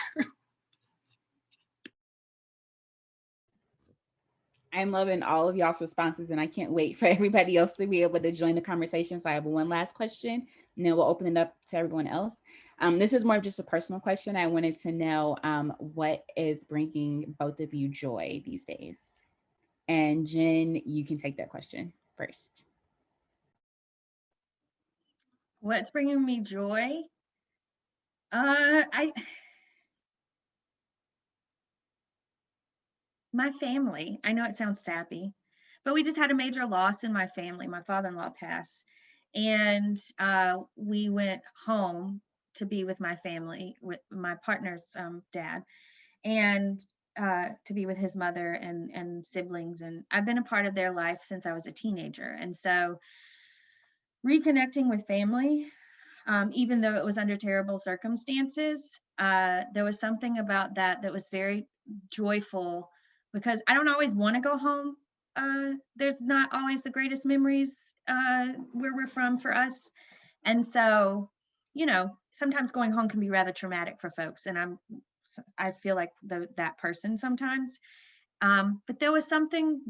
I'm loving all of y'all's responses, and I can't wait for everybody else to be able to join the conversation. So I have one last question, and then we'll open it up to everyone else. This is more of just a personal question. I wanted to know what is bringing both of you joy these days? And Jen, you can take that question first. What's bringing me joy? My family. I know it sounds sappy, but we just had a major loss in my family. My father-in-law passed, and we went home to be with my family, with my partner's dad, and to be with his mother and siblings. And I've been a part of their life since I was a teenager. And so reconnecting with family, even though it was under terrible circumstances, there was something about that was very joyful, because I don't always want to go home. There's not always the greatest memories where we're from for us. And so, you know, sometimes going home can be rather traumatic for folks. And I feel like that person sometimes. But there was something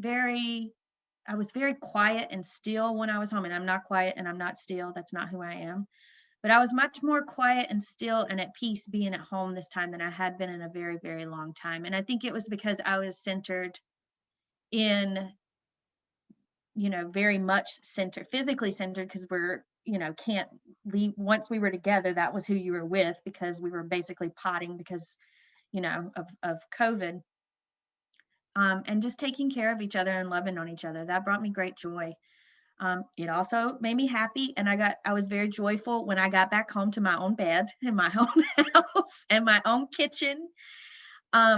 I was very quiet and still when I was home. And I'm not quiet and I'm not still. That's not who I am. But I was much more quiet and still and at peace being at home this time than I had been in a very, very long time. And I think it was because I was centered in, you know, very much centered, physically centered, because we're, you know, can't leave. Once we were together, that was who you were with, because we were basically potting because, you know, of COVID. And just taking care of each other and loving on each other. That brought me great joy. It also made me happy, and I was very joyful when I got back home to my own bed in my own house and my own kitchen,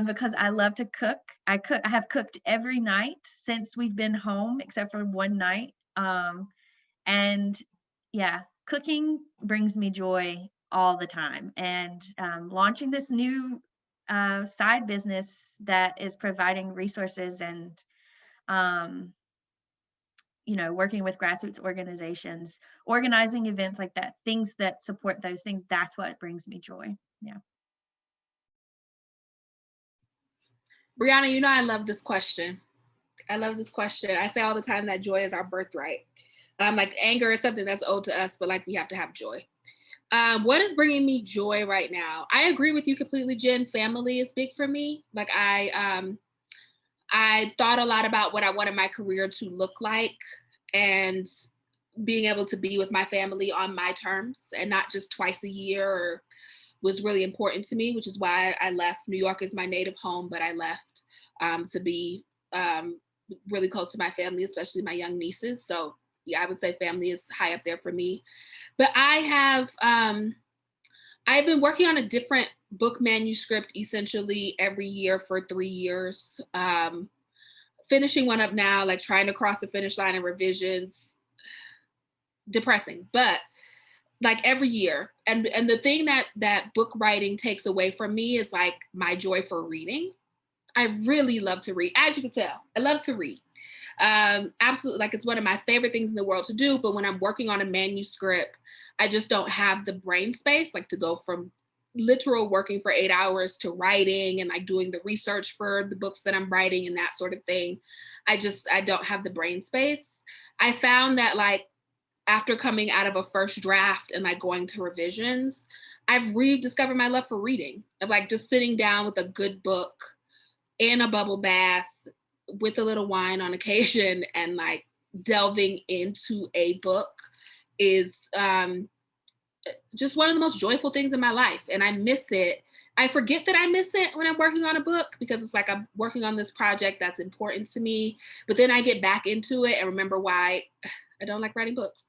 because I love to cook. I have cooked every night since we've been home, except for one night. And yeah, cooking brings me joy all the time. And launching this new side business that is providing resources and you know, working with grassroots organizations, organizing events like that, things that support those things, that's what brings me joy. Yeah. Brianna, you know, I love this question. I love this question. I say all the time that joy is our birthright. Like, anger is something that's owed to us, but like, we have to have joy. What is bringing me joy right now? I agree with you completely, Jen. Family is big for me. Like, I thought a lot about what I wanted my career to look like, and being able to be with my family on my terms and not just twice a year was really important to me, which is why I left. New York is my native home, but I left to be really close to my family, especially my young nieces. So yeah, I would say family is high up there for me. But I've been working on a different book manuscript essentially every year for 3 years. Finishing one up now, like trying to cross the finish line and revisions, depressing, but like every year. And the thing that book writing takes away from me is like my joy for reading. I really love to read. As you can tell, I love to read. Absolutely, like, it's one of my favorite things in the world to do. But when I'm working on a manuscript, I just don't have the brain space, like, to go from literal working for 8 hours to writing and like doing the research for the books that I'm writing and that sort of thing. I don't have the brain space. I found that, like, after coming out of a first draft and like going to revisions, I've rediscovered my love for reading, of like just sitting down with a good book in a bubble bath with a little wine on occasion and like delving into a book is just one of the most joyful things in my life. And I miss it. I forget that I miss it when I'm working on a book, because it's like I'm working on this project that's important to me. But then I get back into it and remember why I don't like writing books.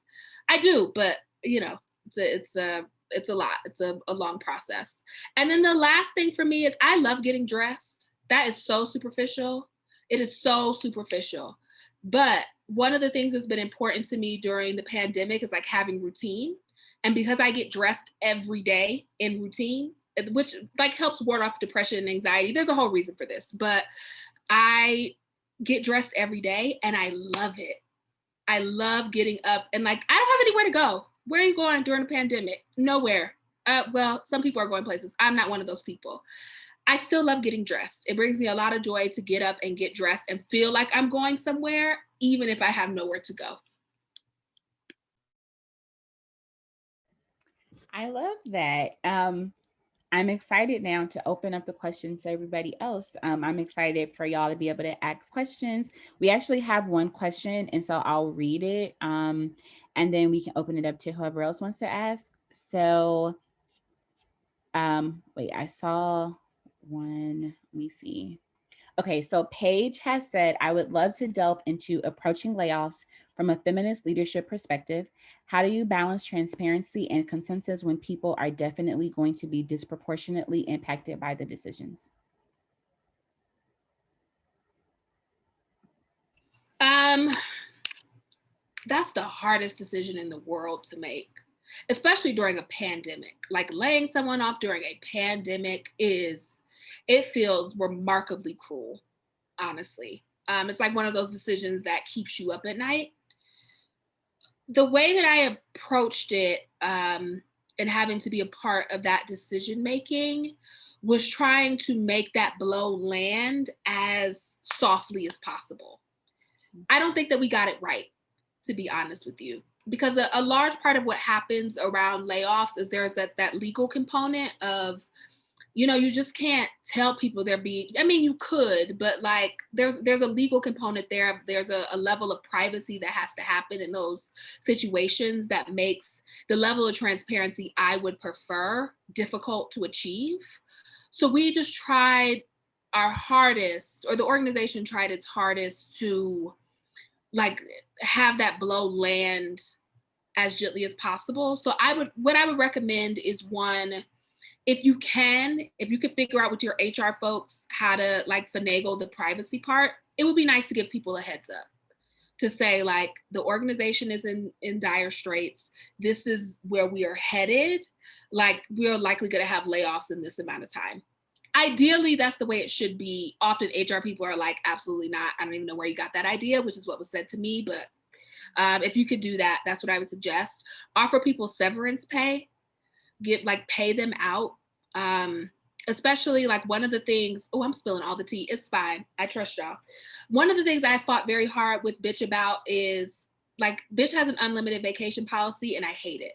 I do, but you know, It's a lot. It's a long process. And then the last thing for me is I love getting dressed. That is so superficial. It is so superficial. But one of the things that's been important to me during the pandemic is like having routine. And because I get dressed every day in routine, which like helps ward off depression and anxiety. There's a whole reason for this, but I get dressed every day and I love it. I love getting up and like, I don't have anywhere to go. Where are you going during the pandemic? Nowhere. Well, some people are going places. I'm not one of those people. I still love getting dressed. It brings me a lot of joy to get up and get dressed and feel like I'm going somewhere, even if I have nowhere to go. I love that. I'm excited now to open up the questions to everybody else. I'm excited for y'all to be able to ask questions. We actually have one question, and so I'll read it, and then we can open it up to whoever else wants to ask. So, wait, I saw one. Let me see. Okay, so Paige has said, I would love to delve into approaching layoffs from a feminist leadership perspective. How do you balance transparency and consensus when people are definitely going to be disproportionately impacted by the decisions? That's the hardest decision in the world to make, especially during a pandemic. Like laying someone off during a pandemic it feels remarkably cruel, honestly. It's like one of those decisions that keeps you up at night. The way that I approached it, and having to be a part of that decision making, was trying to make that blow land as softly as possible. I don't think that we got it right, to be honest with you, because a large part of what happens around layoffs is there's that legal component of, you just can't tell people they're being, I mean, you could, but like there's a legal component there. There's a level of privacy that has to happen in those situations that makes the level of transparency I would prefer difficult to achieve. So we just tried our hardest, or the organization tried its hardest to like have that blow land as gently as possible. So what I would recommend is, one, if you can figure out with your HR folks how to like finagle the privacy part, it would be nice to give people a heads up to say like, the organization is in dire straits. This is where we are headed. Like, we are likely going to have layoffs in this amount of time. Ideally, that's the way it should be. Often HR people are like, absolutely not. I don't even know where you got that idea, which is what was said to me. But if you could do that, that's what I would suggest. Offer people severance pay, pay them out. Especially like one of the things, I'm spilling all the tea. It's fine. I trust y'all. One of the things I fought very hard with Bitch about is like, Bitch has an unlimited vacation policy and I hate it.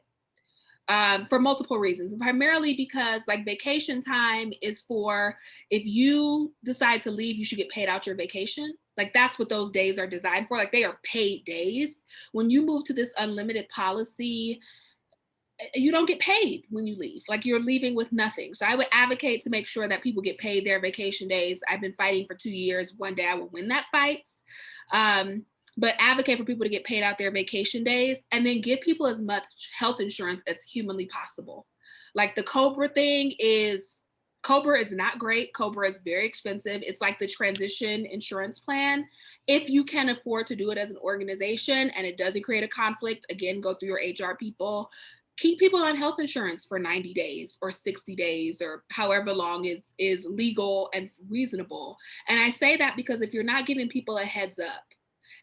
For multiple reasons, primarily because like vacation time is for, if you decide to leave, you should get paid out your vacation. Like, that's what those days are designed for. Like, they are paid days. When you move to this unlimited policy, you don't get paid when you leave. Like, you're leaving with nothing. So I would advocate to make sure that people get paid their vacation days. I've been fighting for 2 years. One day I will win that fight. But advocate for people to get paid out their vacation days, and then give people as much health insurance as humanly possible. Like, the COBRA thing COBRA is not great. COBRA is very expensive. It's like the transition insurance plan. If you can afford to do it as an organization and it doesn't create a conflict, again, go through your HR people. Keep people on health insurance for 90 days or 60 days or however long is legal and reasonable. And I say that because if you're not giving people a heads up,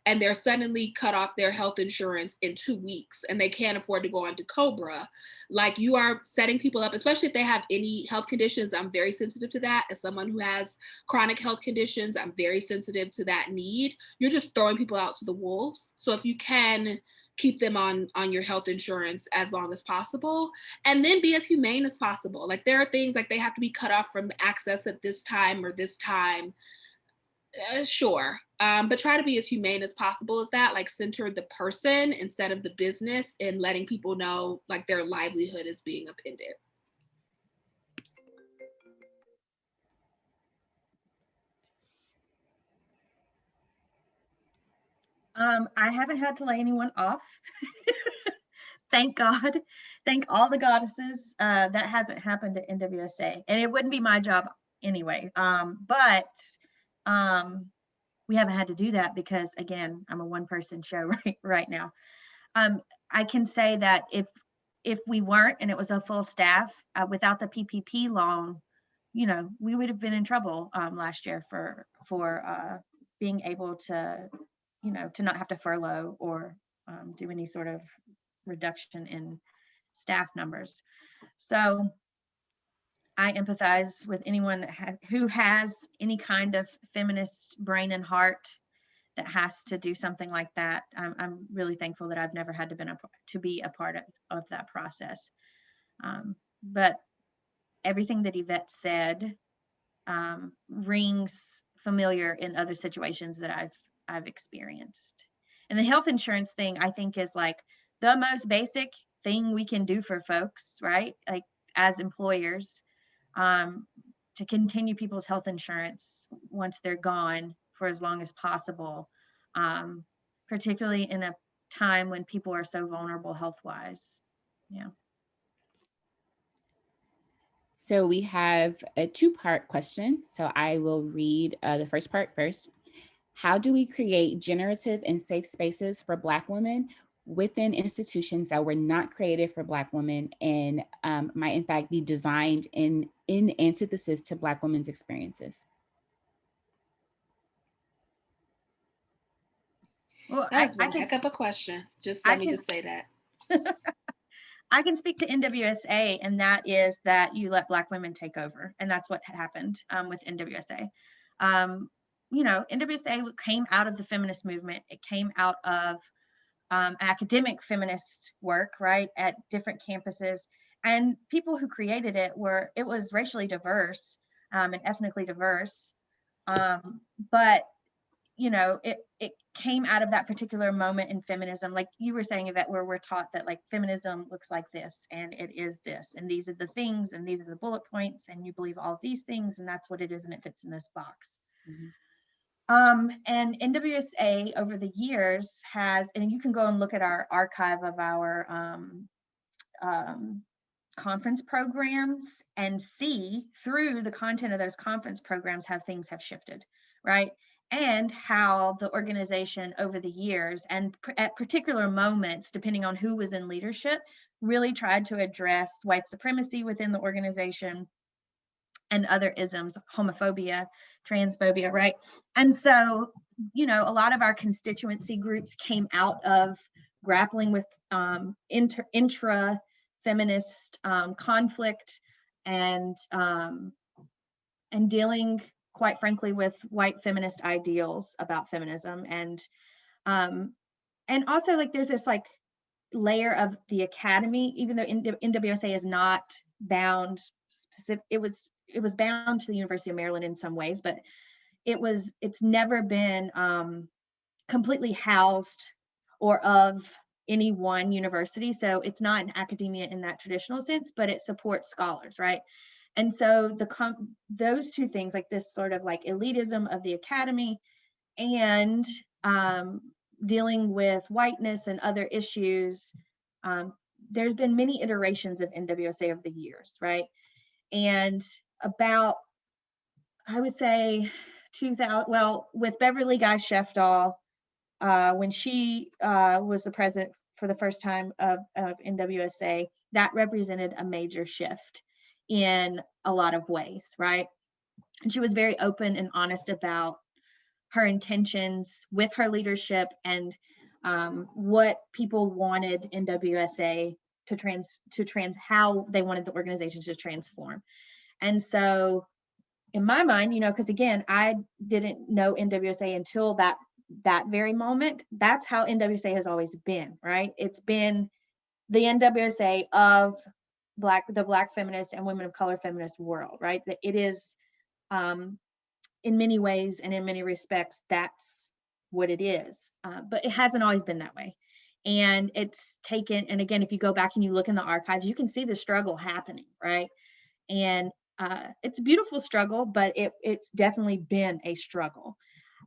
and they're suddenly cut off their health insurance in 2 weeks and they can't afford to go on to COBRA, like, you are setting people up, especially if they have any health conditions. I'm very sensitive to that. As someone who has chronic health conditions, I'm very sensitive to that need. You're just throwing people out to the wolves. So if you can keep them on your health insurance as long as possible, and then be as humane as possible. Like, there are things like they have to be cut off from access at this time or this time. Sure. But try to be as humane as possible as that, like center the person instead of the business, and letting people know like their livelihood is being upended. I haven't had to lay anyone off. Thank God. thank all the goddesses. That hasn't happened at NWSA, and it wouldn't be my job anyway. But we haven't had to do that because, again, I'm a one-person show right now. I can say that if we weren't and it was a full staff without the PPP loan, you know, we would have been in trouble last year for being able to, you know, to not have to furlough or do any sort of reduction in staff numbers. So I empathize with anyone that who has any kind of feminist brain and heart that has to do something like that. I'm really thankful that I've never had to be a part of that process. But everything that Yvette said rings familiar in other situations that I've experienced. And the health insurance thing, I think, is like the most basic thing we can do for folks, right? Like as employers, to continue people's health insurance once they're gone for as long as possible, particularly in a time when people are so vulnerable health-wise. Yeah. So we have a two-part question. So I will read the first part first. How do we create generative and safe spaces for Black women within institutions that were not created for Black women and might in fact be designed in antithesis to Black women's experiences? Well, That was one heck of a question. Let me just say that. I can speak to NWSA, and that is that you let Black women take over. And that's what happened with NWSA. You know, NWSA came out of the feminist movement. It came out of academic feminist work, right, at different campuses. And people who created it was racially diverse and ethnically diverse. But you know, it came out of that particular moment in feminism, like you were saying, Yvette, where we're taught that like feminism looks like this, and it is this, and these are the things, and these are the bullet points, and you believe all of these things, and that's what it is, and it fits in this box. Mm-hmm. And NWSA over the years has, and you can go and look at our archive of our conference programs and see through the content of those conference programs how things have shifted, right? And how the organization over the years and at particular moments, depending on who was in leadership, really tried to address white supremacy within the organization and other isms, homophobia, transphobia, right? And so, you know, a lot of our constituency groups came out of grappling with intra-feminist conflict and dealing, quite frankly, with white feminist ideals about feminism. And also like there's this like layer of the academy, even though NWSA is not bound specific, it was bound to the University of Maryland in some ways, but it's never been completely housed or of any one university. So it's not an academia in that traditional sense, but it supports scholars, right? And so those two things, like this sort of like elitism of the academy and dealing with whiteness and other issues, there's been many iterations of NWSA over the years, right? And about, I would say 2000, well, with Beverly Guy Sheftall, when she was the president for the first time of NWSA, that represented a major shift in a lot of ways, right? And she was very open and honest about her intentions with her leadership and what people wanted NWSA how they wanted the organization to transform. And so in my mind, you know, because again, I didn't know NWSA until that very moment. That's how NWSA has always been, right? It's been the NWSA of the Black feminist and women of color feminist world, right? That it is, in many ways and in many respects, that's what it is. But it hasn't always been that way. And it's taken, and again, if you go back and you look in the archives, you can see the struggle happening, right? And it's a beautiful struggle, but it's definitely been a struggle.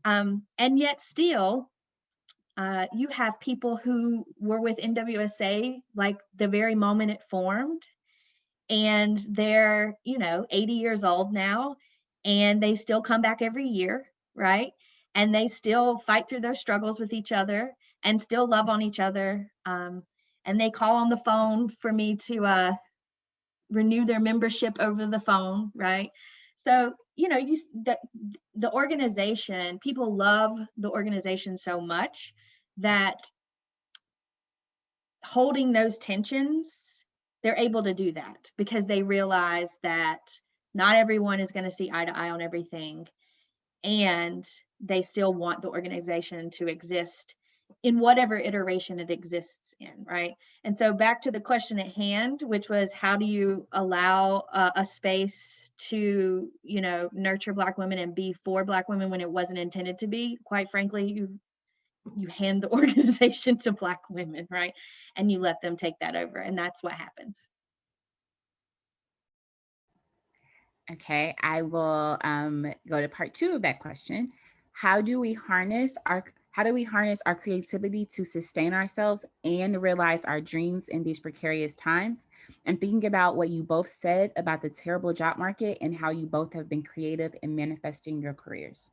And yet still, You have people who were with NWSA like the very moment it formed, and they're, 80 years old now, and they still come back every year, right? And they still fight through their struggles with each other and still love on each other. And they call on the phone for me to renew their membership over the phone, right? So, the organization, people love the organization so much that holding those tensions, they're able to do that because they realize that not everyone is going to see eye to eye on everything, and they still want the organization to exist in whatever iteration it exists in, right? And so back to the question at hand, which was, how do you allow a space to, nurture Black women and be for Black women when it wasn't intended to be? Quite frankly, you hand the organization to Black women, right? And you let them take that over. And that's what happened. Okay, I will go to part 2 of that question. How do we harness our creativity to sustain ourselves and realize our dreams in these precarious times? And thinking about what you both said about the terrible job market and how you both have been creative in manifesting your careers.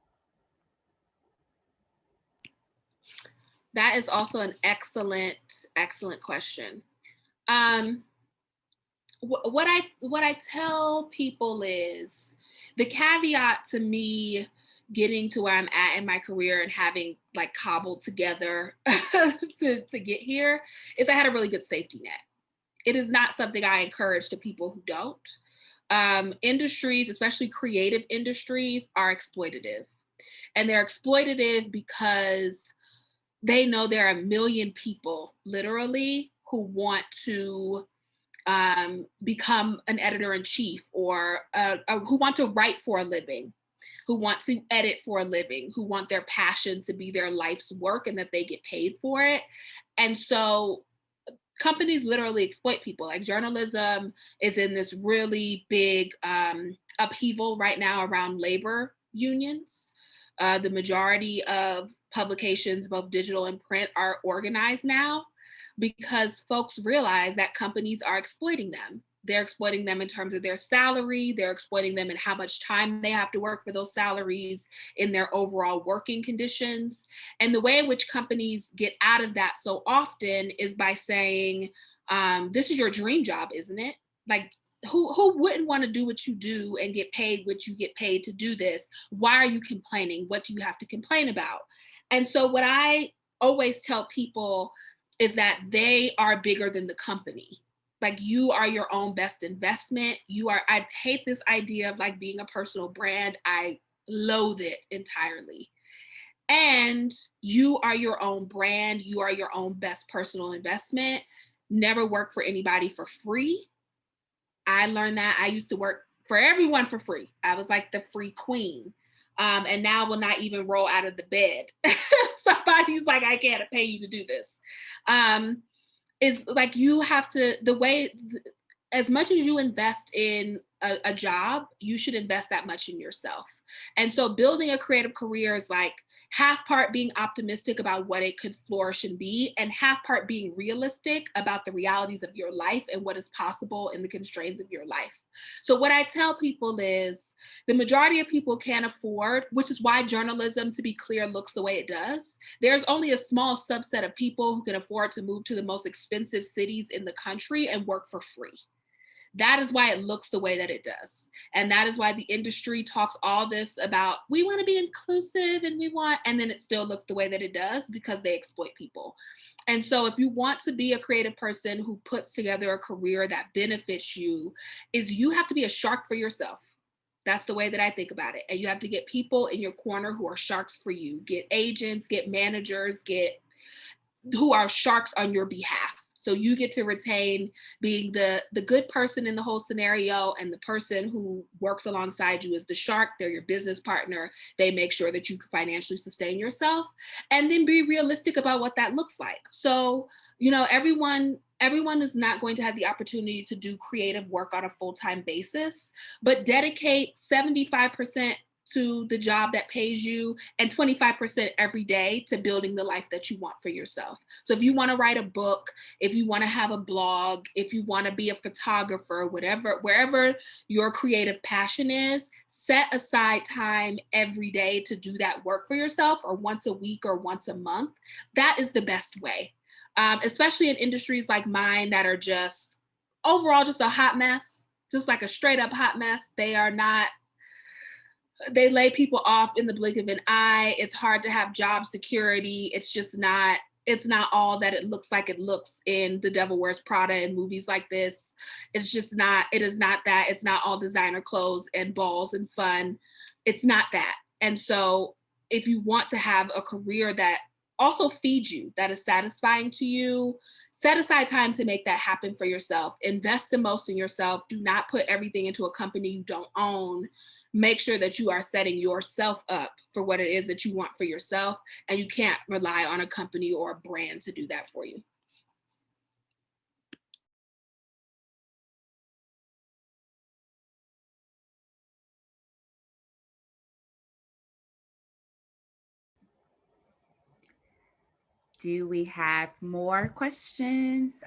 That is also an excellent question. What I tell people is, the caveat to me getting to where I'm at in my career and having like cobbled together to get here is I had a really good safety net. It is not something I encourage to people who don't. Industries, especially creative industries, are exploitative. And they're exploitative because they know there are a million people, literally, who want to become an editor-in-chief, or who want to write for a living, who want to edit for a living, who want their passion to be their life's work and that they get paid for it. And so companies literally exploit people. Like, journalism is in this really big upheaval right now around labor unions. The majority of publications, both digital and print, are organized now because folks realize that companies are exploiting them. They're exploiting them in terms of their salary. They're exploiting them in how much time they have to work for those salaries, in their overall working conditions. And the way in which companies get out of that so often is by saying, this is your dream job, isn't it? Like, who wouldn't want to do what you do and get paid what you get paid to do this? Why are you complaining? What do you have to complain about? And so what I always tell people is that they are bigger than the company. Like, you are your own best investment. I hate this idea of like being a personal brand. I loathe it entirely. And you are your own brand. You are your own best personal investment. Never work for anybody for free. I learned that. I used to work for everyone for free. I was like the free queen. And now will not even roll out of the bed. Somebody's like, I can't pay you to do this. Is like, you have to, as much as you invest in a job, you should invest that much in yourself. And so building a creative career is like half part being optimistic about what it could flourish and be, and half part being realistic about the realities of your life and what is possible in the constraints of your life. So what I tell people is, the majority of people can't afford, which is why journalism, to be clear, looks the way it does. There's only a small subset of people who can afford to move to the most expensive cities in the country and work for free. That is why it looks the way that it does. And that is why the industry talks all this about, we want to be inclusive and then it still looks the way that it does because they exploit people. And so if you want to be a creative person who puts together a career that benefits you, you have to be a shark for yourself. That's the way that I think about it. And you have to get people in your corner who are sharks for you. Get agents, get managers, who are sharks on your behalf. So you get to retain being the good person in the whole scenario, and the person who works alongside you is the shark. They're your business partner. They make sure that you can financially sustain yourself, and then be realistic about what that looks like. So, everyone is not going to have the opportunity to do creative work on a full-time basis, but dedicate 75% to the job that pays you, and 25% every day to building the life that you want for yourself. So if you want to write a book, if you want to have a blog, if you want to be a photographer, whatever, wherever your creative passion is, set aside time every day to do that work for yourself, or once a week or once a month. That is the best way, especially in industries like mine that are just overall just a hot mess, just like a straight up hot mess. They lay people off in the blink of an eye. It's hard to have job security. It's not all that it looks like it looks in The Devil Wears Prada and movies like this. It is not that. It's not all designer clothes and balls and fun. It's not that. And so if you want to have a career that also feeds you, that is satisfying to you, set aside time to make that happen for yourself. Invest the most in yourself. Do not put everything into a company you don't own. Make sure that you are setting yourself up for what it is that you want for yourself, and you can't rely on a company or a brand to do that for you. Do we have more questions?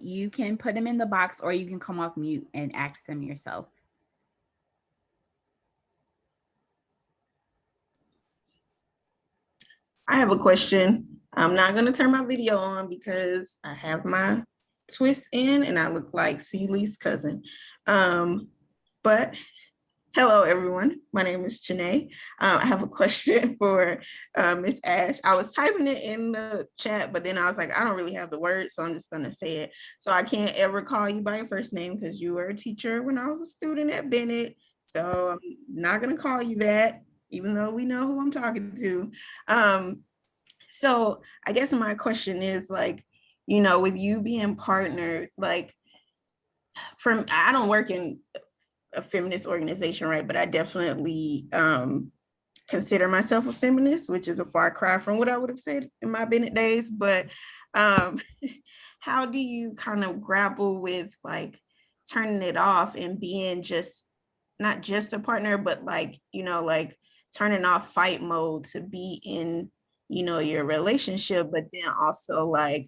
You can put them in the box, or you can come off mute and ask them yourself. I have a question. I'm not going to turn my video on because I have my twist in and I look like Celie's cousin. But hello, everyone. My name is Janae. I have a question for Ms. Ash. I was typing it in the chat, but then I was like, I don't really have the words, so I'm just going to say it. So I can't ever call you by your first name because you were a teacher when I was a student at Bennett. So I'm not going to call you that, even though we know who I'm talking to. So I guess my question is, like, you know, with you being partnered, like, I don't work in a feminist organization, right? But I definitely consider myself a feminist, which is a far cry from what I would have said in my Bennett days. But how do you kind of grapple with like turning it off and being just not just a partner, but like, you know, like turning off fight mode to be in, you know, your relationship, but then also like,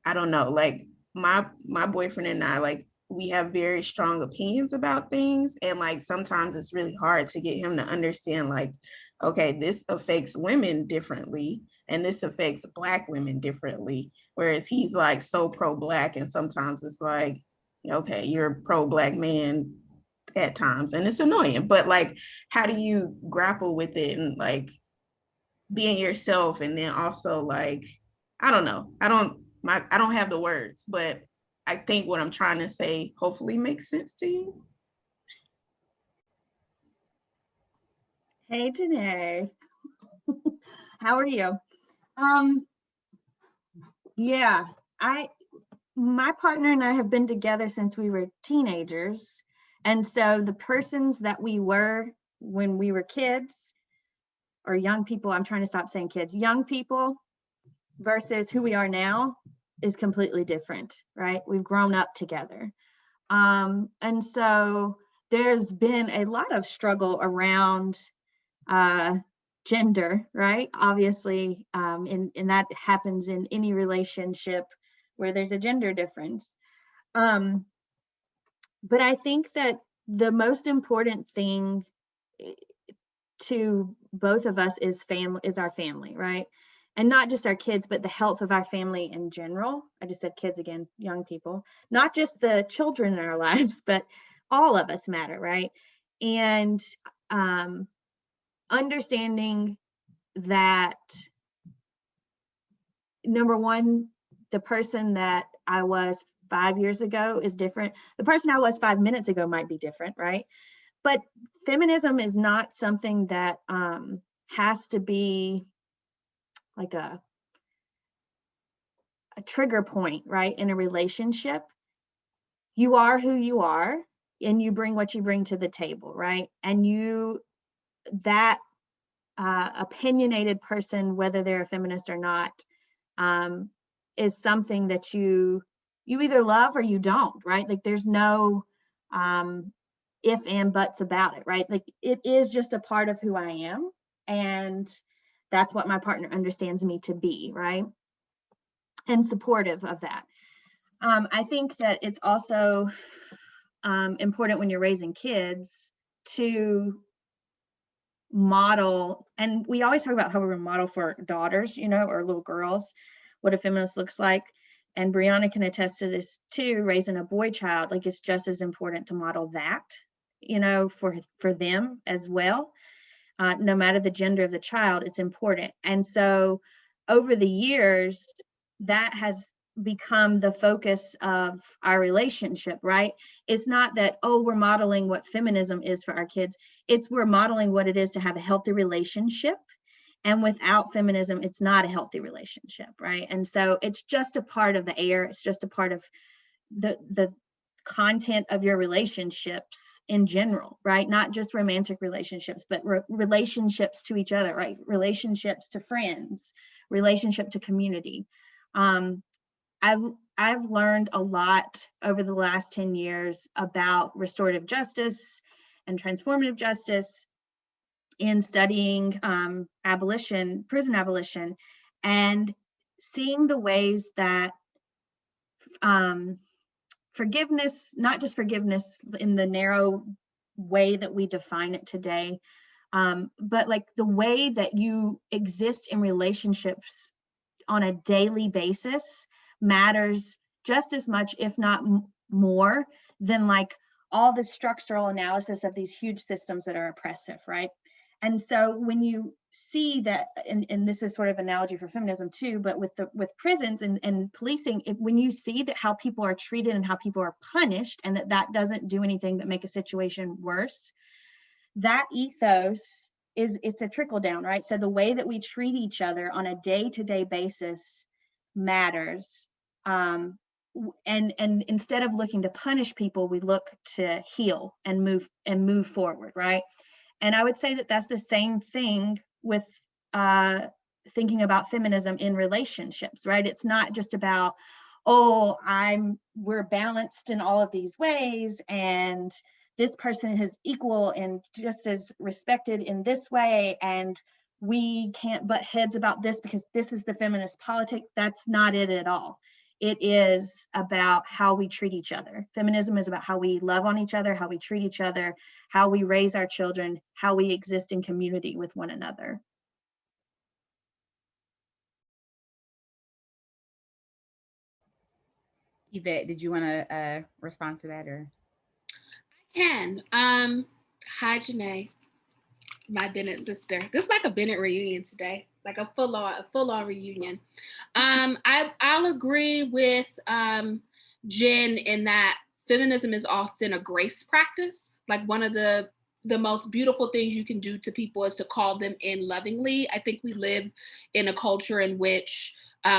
I don't know, like my boyfriend and I, like, we have very strong opinions about things. And like, sometimes it's really hard to get him to understand, like, okay, this affects women differently and this affects Black women differently. Whereas he's like so pro-Black, and sometimes it's like, okay, you're a pro-Black man at times, and it's annoying. But like, how do you grapple with it and like being yourself, and then also like, I don't know, I don't have the words, but I think what I'm trying to say hopefully makes sense to you. Hey, Janae. How are you? Yeah, my partner and I have been together since we were teenagers. And so the persons that we were when we were kids or young people, I'm trying to stop saying kids, young people versus who we are now is completely different, right? We've grown up together. And so there's been a lot of struggle around gender, right? Obviously, and that happens in any relationship where there's a gender difference. But I think that the most important thing to both of us is our family, right? And not just our kids, but the health of our family in general. I just said kids again, young people, not just the children in our lives, but all of us matter, right? And understanding that, number one, the person that I was 5 years ago is different. The person I was 5 minutes ago might be different, right? But feminism is not something that has to be like a trigger point, right? In a relationship, you are who you are and you bring what you bring to the table, right? And that opinionated person, whether they're a feminist or not, is something that you either love or you don't, right? Like there's no if and buts about it, right? Like it is just a part of who I am, and that's what my partner understands me to be, right? And supportive of that. I think that it's also important when you're raising kids to model, and we always talk about how we're model for daughters, you know, or little girls, what a feminist looks like. And Brianna can attest to this too, raising a boy child, like it's just as important to model that, you know, for them as well. No matter the gender of the child, it's important. And so over the years, that has become the focus of our relationship, right? It's not that, oh, we're modeling what feminism is for our kids. It's we're modeling what it is to have a healthy relationship. And without feminism, it's not a healthy relationship, right? And so it's just a part of the air. It's just a part of the content of your relationships in general, right? Not just romantic relationships, but relationships to each other, right? Relationships to friends, relationship to community. I've learned a lot over the last 10 years about restorative justice and transformative justice in studying abolition, prison abolition, and seeing the ways that forgiveness, not just forgiveness in the narrow way that we define it today, but like the way that you exist in relationships on a daily basis matters just as much, if not more, than like all the structural analysis of these huge systems that are oppressive, right? And so when you see that, and this is sort of analogy for feminism too, but with prisons and policing, when you see that how people are treated and how people are punished, and that doesn't do anything but make a situation worse, that ethos it's a trickle down, right? So the way that we treat each other on a day-to-day basis matters. And instead of looking to punish people, we look to heal and move forward, right? And I would say that that's the same thing with thinking about feminism in relationships, right? It's not just about, oh, we're balanced in all of these ways, and this person is equal and just as respected in this way, and we can't butt heads about this because this is the feminist politic. That's not it at all. It is about how we treat each other. Feminism is about how we love on each other, how we treat each other, how we raise our children, how we exist in community with one another. Yvette, did you want to respond to that, or? I can. Hi, Janae, my Bennett sister. This is like a Bennett reunion today, like a full on reunion. I'll agree with Jen in that feminism is often a grace practice. Like one of the most beautiful things you can do to people is to call them in lovingly. I think we live in a culture in which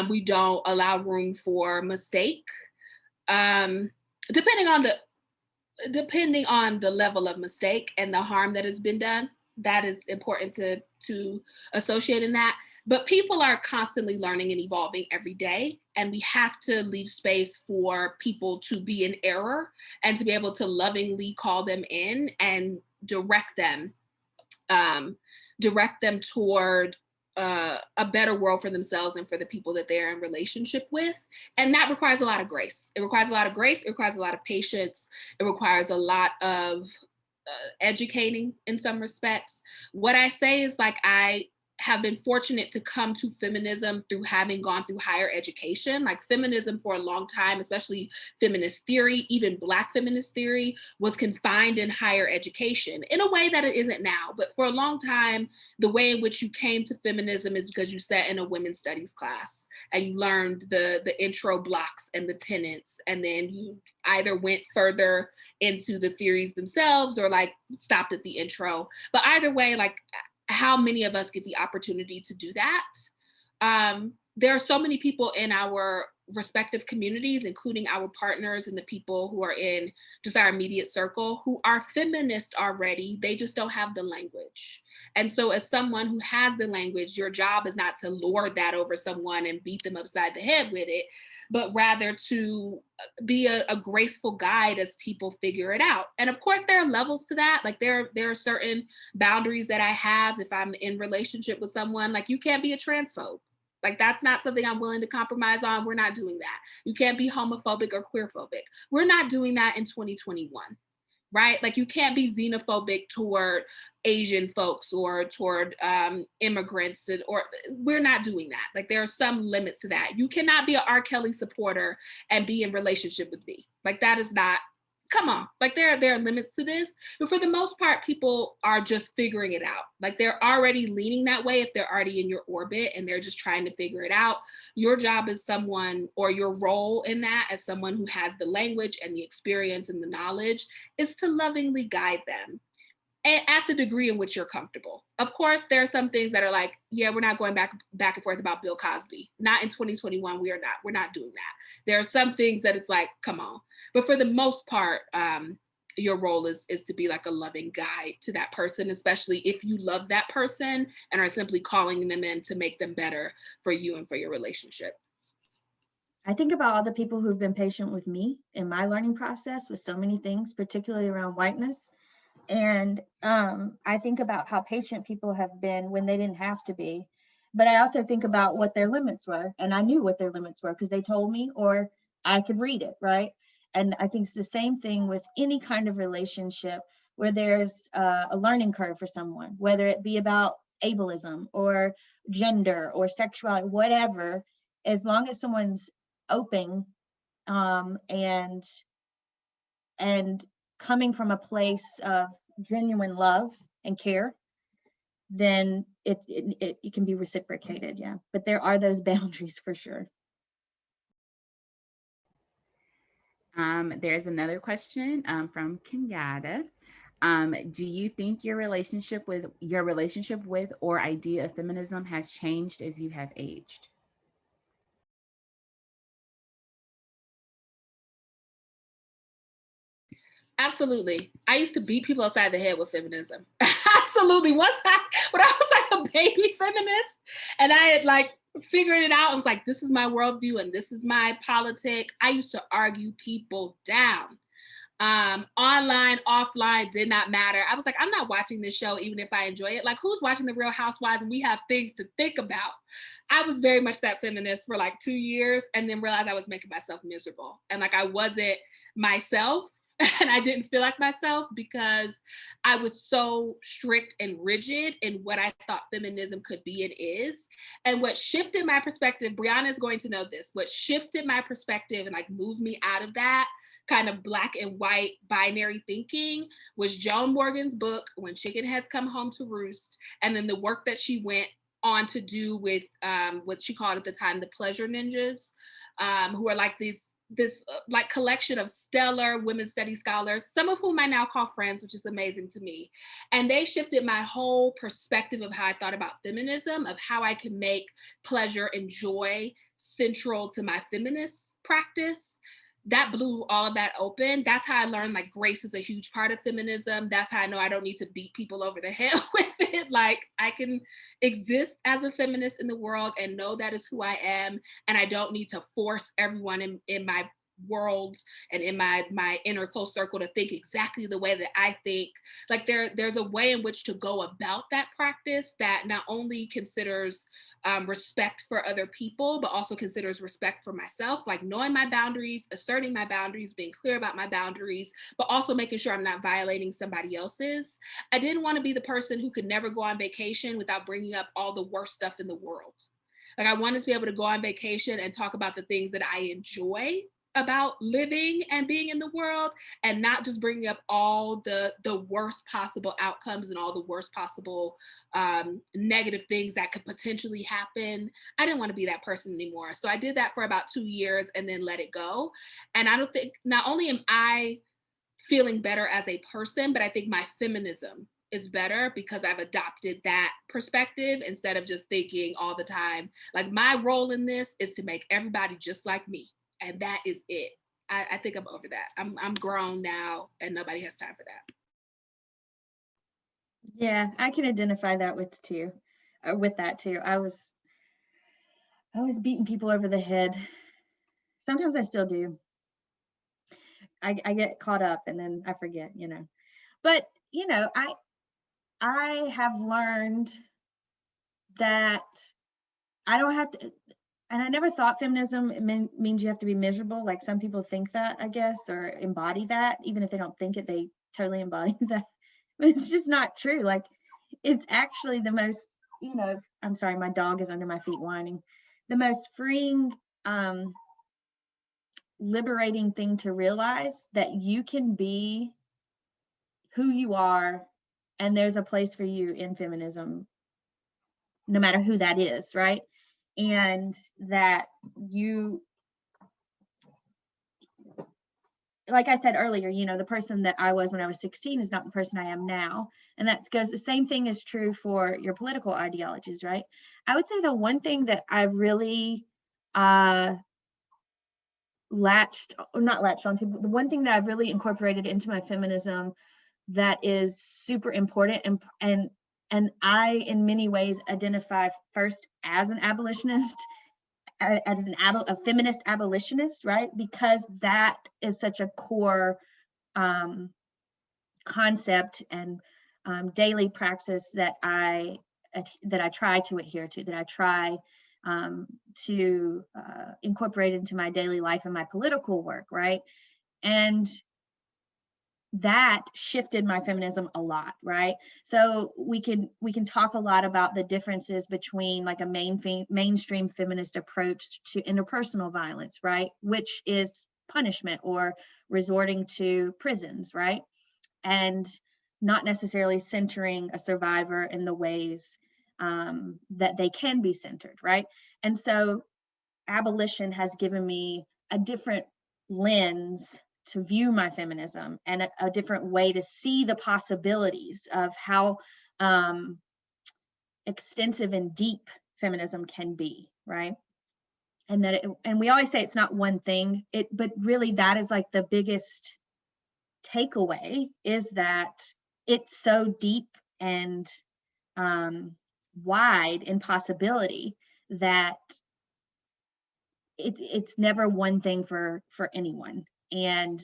we don't allow room for mistake. Depending on the level of mistake and the harm that has been done, that is important to associate in that. But people are constantly learning and evolving every day, and we have to leave space for people to be in error and to be able to lovingly call them in and direct them toward a better world for themselves and for the people that they're in relationship with. And that requires a lot of grace. It requires a lot of grace. It requires a lot of patience. It requires a lot of educating in some respects. What I say is, like, I have been fortunate to come to feminism through having gone through higher education. Like feminism for a long time, especially feminist theory, even Black feminist theory, was confined in higher education in a way that it isn't now. But for a long time, the way in which you came to feminism is because you sat in a women's studies class and you learned the intro blocks and the tenets, and then you either went further into the theories themselves or like stopped at the intro. But either way, like, how many of us get the opportunity to do that? There are so many people in our respective communities, including our partners and the people who are in just our immediate circle, who are feminists already. They just don't have the language. And so as someone who has the language, your job is not to lord that over someone and beat them upside the head with it, but rather to be a graceful guide as people figure it out. And of course, there are levels to that. Like there are certain boundaries that I have if I'm in relationship with someone. Like you can't be a transphobe. Like that's not something I'm willing to compromise on. We're not doing that. You can't be homophobic or queerphobic. We're not doing that in 2021. Right? Like you can't be xenophobic toward Asian folks or toward immigrants, or we're not doing that. Like there are some limits to that. You cannot be an R. Kelly supporter and be in relationship with me. Like that is not, come on. Like there are limits to this, but for the most part, people are just figuring it out. Like they're already leaning that way if they're already in your orbit and they're just trying to figure it out. Your job as someone, or your role in that as someone who has the language and the experience and the knowledge, is to lovingly guide them at the degree in which you're comfortable. Of course, there are some things that are like, yeah, we're not going back and forth about Bill Cosby. Not in 2021, we're not doing that. There are some things that it's like, come on. But for the most part, your role is to be like a loving guide to that person, especially if you love that person and are simply calling them in to make them better for you and for your relationship. I think about all the people who've been patient with me in my learning process with so many things, particularly around whiteness. And I think about how patient people have been when they didn't have to be. But I also think about what their limits were. And I knew what their limits were because they told me, or I could read it, right? And I think it's the same thing with any kind of relationship where there's a learning curve for someone, whether it be about ableism or gender or sexuality, whatever, as long as someone's open and coming from a place of genuine love and care, then it can be reciprocated. Yeah, but there are those boundaries for sure. There's another question from Kenyatta. Do you think your relationship with or idea of feminism has changed as you have aged? Absolutely. I used to beat people upside the head with feminism. Absolutely. When I was like a baby feminist and I had like figured it out, I was like, this is my worldview and this is my politic. I used to argue people down. Online, offline, did not matter. I was like, I'm not watching this show even if I enjoy it. Like, who's watching The Real Housewives and we have things to think about? I was very much that feminist for like 2 years and then realized I was making myself miserable. And like I wasn't myself. And I didn't feel like myself because I was so strict and rigid in what I thought feminism could be and is. And what shifted my perspective, Brianna is going to know this, what shifted my perspective and like moved me out of that kind of black and white binary thinking was Joan Morgan's book, When Chicken Heads Come Home to Roost, and then the work that she went on to do with what she called at the time the pleasure ninjas, who are like this like collection of stellar women's studies scholars, some of whom I now call friends, which is amazing to me. And they shifted my whole perspective of how I thought about feminism, of how I could make pleasure and joy central to my feminist practice. That blew all of that open. That's how I learned like grace is a huge part of feminism. That's how I know I don't need to beat people over the head with it. Like I can exist as a feminist in the world and know that is who I am. And I don't need to force everyone in my world and in my inner close circle to think exactly the way that I think. Like there's a way in which to go about that practice that not only considers respect for other people, but also considers respect for myself, like knowing my boundaries, asserting my boundaries, being clear about my boundaries, but also making sure I'm not violating somebody else's. I didn't want to be the person who could never go on vacation without bringing up all the worst stuff in the world. Like I wanted to be able to go on vacation and talk about the things that I enjoy about living and being in the world, and not just bringing up all the worst possible outcomes and all the worst possible negative things that could potentially happen. I didn't want to be that person anymore. So I did that for about 2 years and then let it go. And I don't think, not only am I feeling better as a person, but I think my feminism is better because I've adopted that perspective instead of just thinking all the time, like my role in this is to make everybody just like me. And that is it. I think I'm over that. I'm grown now and nobody has time for that. Yeah, I can identify that with that too. I was beating people over the head Sometimes I still do. I get caught up and then I forget, but I have learned that I don't have to, and I never thought feminism means you have to be miserable. Like some people think that, I guess, or embody that. Even if they don't think it, they totally embody that. But it's just not true. Like it's actually the most, I'm sorry, my dog is under my feet whining. The most freeing, liberating thing to realize that you can be who you are, and there's a place for you in feminism, no matter who that is, right? And that you, like I said earlier, the person that I was when I was 16 is not the person I am now. And that goes, the same thing is true for your political ideologies, right? I would say the one thing that I really latched onto, the one thing that I've really incorporated into my feminism that is super important, and I in many ways identify first as an abolitionist, as a feminist abolitionist, right? Because that is such a core concept and daily practice that I try to adhere to, that I try to incorporate into my daily life and my political work, right? And that shifted my feminism a lot, right? So we can talk a lot about the differences between like a mainstream feminist approach to interpersonal violence, right? Which is punishment or resorting to prisons, right? And not necessarily centering a survivor in the ways that they can be centered, right? And so abolition has given me a different lens to view my feminism, and a different way to see the possibilities of how extensive and deep feminism can be, right? And and we always say it's not one thing, but really that is like the biggest takeaway, is that it's so deep and wide in possibility that it's never one thing for anyone. And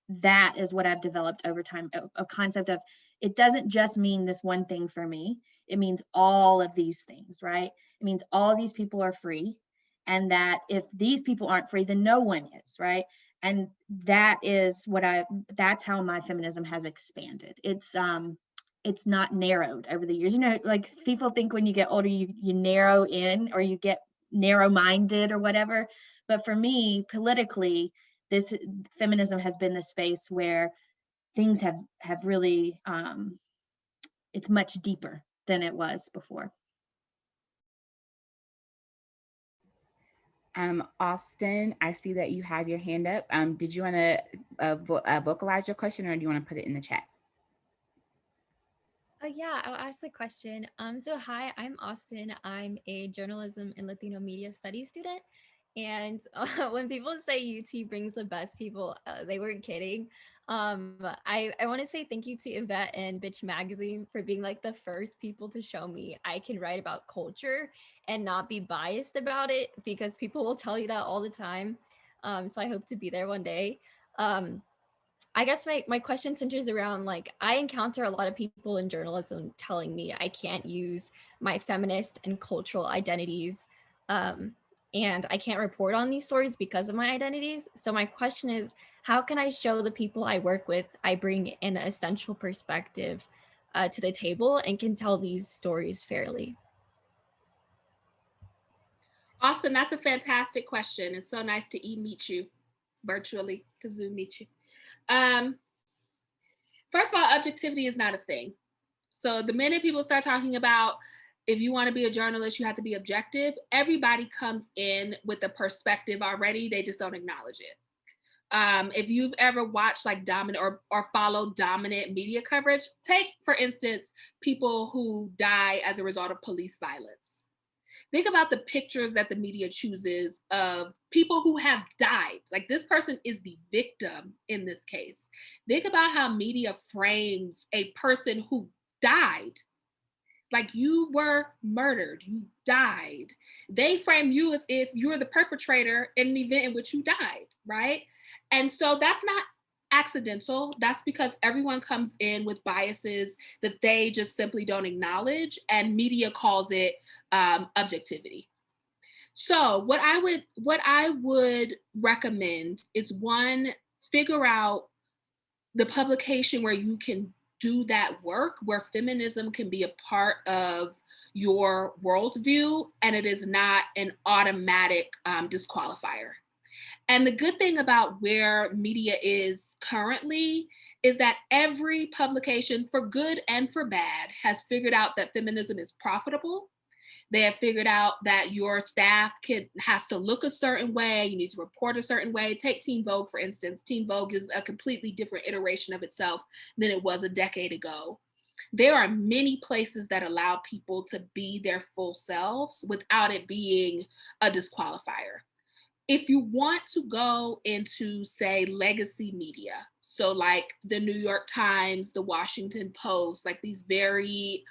that is what I've developed over time, a concept of, it doesn't just mean this one thing for me, it means all of these things, right? It means all these people are free, and that if these people aren't free, then no one is, right? And that is that's how my feminism has expanded. It's not narrowed over the years. Like people think when you get older, you narrow in, or you get narrow-minded or whatever. But for me, politically, this feminism has been the space where things have really, it's much deeper than it was before. Austin, I see that you have your hand up. Did you want to vocalize your question, or do you want to put it in the chat? Yeah, I'll ask the question. So hi, I'm Austin. I'm a journalism and Latino media studies student. And when people say UT brings the best people, they weren't kidding. I want to say thank you to Yvette and Bitch Magazine for being like the first people to show me I can write about culture and not be biased about it, because people will tell you that all the time. So I hope to be there one day. I guess my question centers around, like, I encounter a lot of people in journalism telling me I can't use my feminist and cultural identities, and I can't report on these stories because of my identities. So my question is, how can I show the people I work with I bring an essential perspective to the table and can tell these stories fairly? Austin, that's a fantastic question. It's so nice to meet you virtually, to Zoom meet you. First of all, objectivity is not a thing. So the minute people start talking about, if you want to be a journalist, you have to be objective, everybody comes in with a perspective already. They just don't acknowledge it. If you've ever watched like dominant or followed dominant media coverage, take, for instance, people who die as a result of police violence. Think about the pictures that the media chooses of people who have died. Like, this person is the victim in this case. Think about how media frames a person who died Like, you were murdered, you died. They frame you as if you're the perpetrator in an event in which you died, right? And so that's not accidental. That's because everyone comes in with biases that they just simply don't acknowledge, and media calls it objectivity. So what I would recommend is, one, figure out the publication where you can do that work, where feminism can be a part of your worldview and it is not an automatic disqualifier. And the good thing about where media is currently is that every publication, for good and for bad, has figured out that feminism is profitable. They have figured out that your staff has to look a certain way. You need to report a certain way. Take Teen Vogue, for instance. Teen Vogue is a completely different iteration of itself than it was a decade ago. There are many places that allow people to be their full selves without it being a disqualifier. If you want to go into, say, legacy media, so like the New York Times, the Washington Post, like these very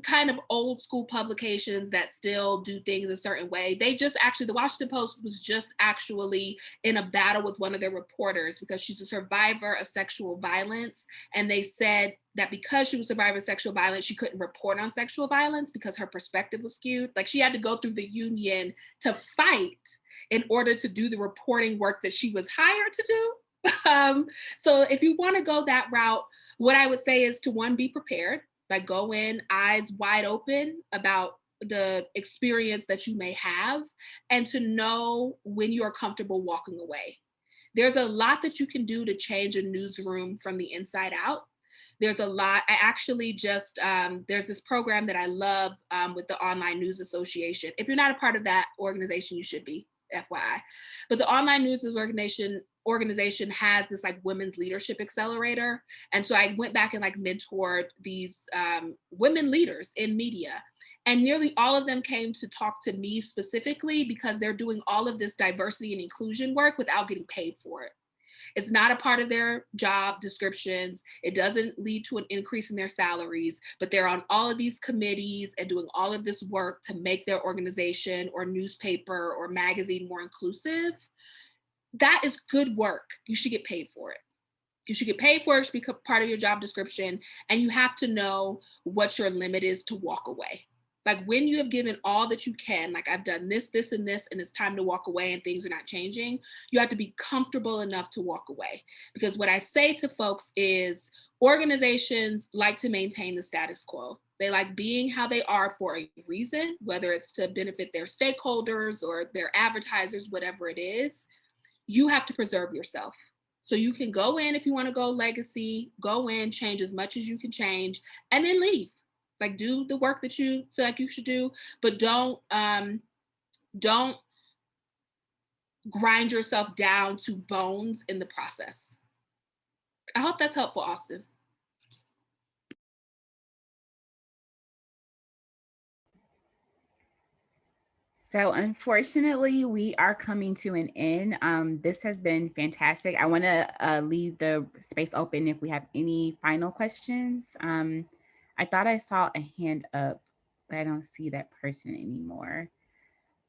kind of old school publications that still do things a certain way. The Washington Post was just actually in a battle with one of their reporters because she's a survivor of sexual violence. And they said that because she was a survivor of sexual violence, she couldn't report on sexual violence because her perspective was skewed. Like, she had to go through the union to fight in order to do the reporting work that she was hired to do. So if you want to go that route, what I would say is to, one, be prepared. Like, go in eyes wide open about the experience that you may have, and to know when you're comfortable walking away. There's a lot that you can do to change a newsroom from the inside out. There's a lot. I actually just, there's this program that I love with the Online News Association. If you're not a part of that organization, you should be, FYI. But the Online News organization has this like women's leadership accelerator. And so I went back and like mentored these women leaders in media. And nearly all of them came to talk to me specifically because they're doing all of this diversity and inclusion work without getting paid for it. It's not a part of their job descriptions. It doesn't lead to an increase in their salaries, but they're on all of these committees and doing all of this work to make their organization or newspaper or magazine more inclusive. That is good work. You should get paid for it. You should get paid for it. It should be part of your job description. And you have to know what your limit is to walk away. Like, when you have given all that you can, like, I've done this, this, and this, and it's time to walk away and things are not changing, you have to be comfortable enough to walk away. Because what I say to folks is, organizations like to maintain the status quo. They like being how they are for a reason, whether it's to benefit their stakeholders or their advertisers, whatever it is. You have to preserve yourself. So you can go in, if you want to go legacy, go in, change as much as you can change, and then leave. Like, do the work that you feel like you should do, but don't grind yourself down to bones in the process. I hope that's helpful, Austin. So unfortunately, we are coming to an end. This has been fantastic. I want to leave the space open if we have any final questions. I thought I saw a hand up, but I don't see that person anymore.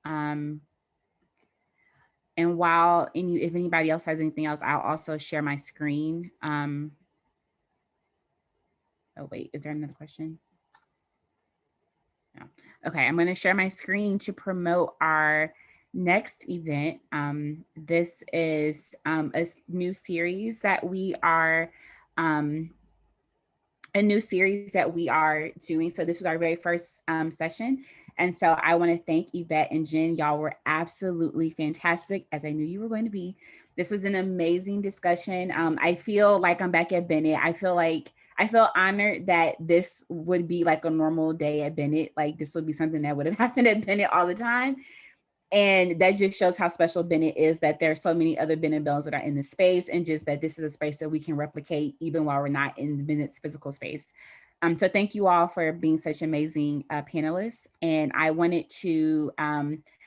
And if anybody else has anything else, I'll also share my screen. Oh wait, is there another question? No. Okay, I'm going to share my screen to promote our next event. This is a new series that we are doing. So this was our very first session. And so I want to thank Yvette and Jen. Y'all were absolutely fantastic, as I knew you were going to be. This was an amazing discussion. I feel like I'm back at Bennett. I feel honored that this would be like a normal day at Bennett. Like, this would be something that would have happened at Bennett all the time. And that just shows how special Bennett is, that there are so many other Bennett Bells that are in the space, and just that this is a space that we can replicate even while we're not in Bennett's physical space. So thank you all for being such amazing panelists. And I wanted to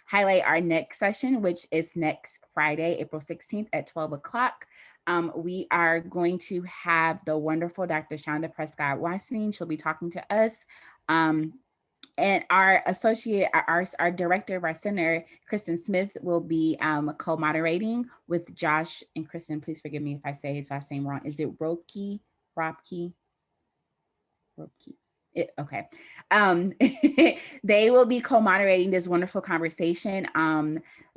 highlight our next session, which is next Friday, April 16th at 12 o'clock. We are going to have the wonderful Dr. Shonda Prescott-Weinstein. She'll be talking to us. And our associate, our director of our center, Kristen Smith, will be co-moderating with Josh and Kristen. Please forgive me if I say his last name wrong. Is it Robke? Okay. They will be co-moderating this wonderful conversation.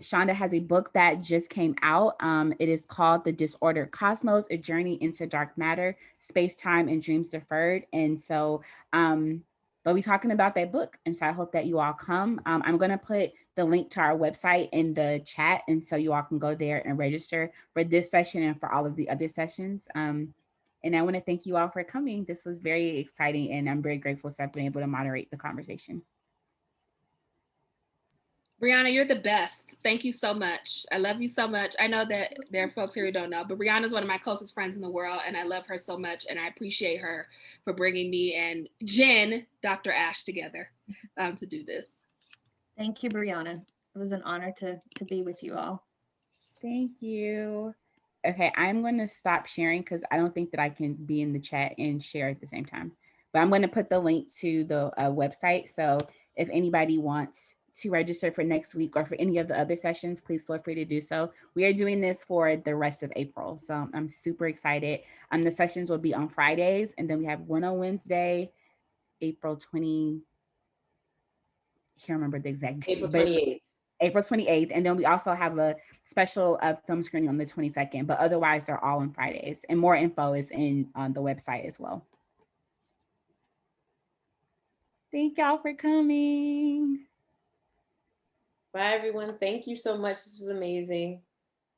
Shonda has a book that just came out. It is called The Disordered Cosmos, A Journey into Dark Matter, Space, Time, and Dreams Deferred. And so they'll be talking about that book. And so I hope that you all come. I'm going to put the link to our website in the chat. And so you all can go there and register for this session and for all of the other sessions. And I want to thank you all for coming. This was very exciting, and I'm very grateful to have been able to moderate the conversation. Brianna, you're the best. Thank you so much. I love you so much. I know that there are folks here who don't know, but Brianna is one of my closest friends in the world, and I love her so much, and I appreciate her for bringing me and Jen, Dr. Ash, together to do this. Thank you, Brianna. It was an honor to be with you all. Thank you. Okay, I'm going to stop sharing because I don't think that I can be in the chat and share at the same time. But I'm going to put the link to the website. So if anybody wants to register for next week or for any of the other sessions, please feel free to do so. We are doing this for the rest of April. So I'm super excited. The sessions will be on Fridays, and then we have one on Wednesday, April 20. I can't remember the exact date. April 28th. April 28th. And then we also have a special film screening on the 22nd, but otherwise they're all on Fridays, and more info is on the website as well. Thank y'all for coming. Bye, everyone. Thank you so much. This was amazing.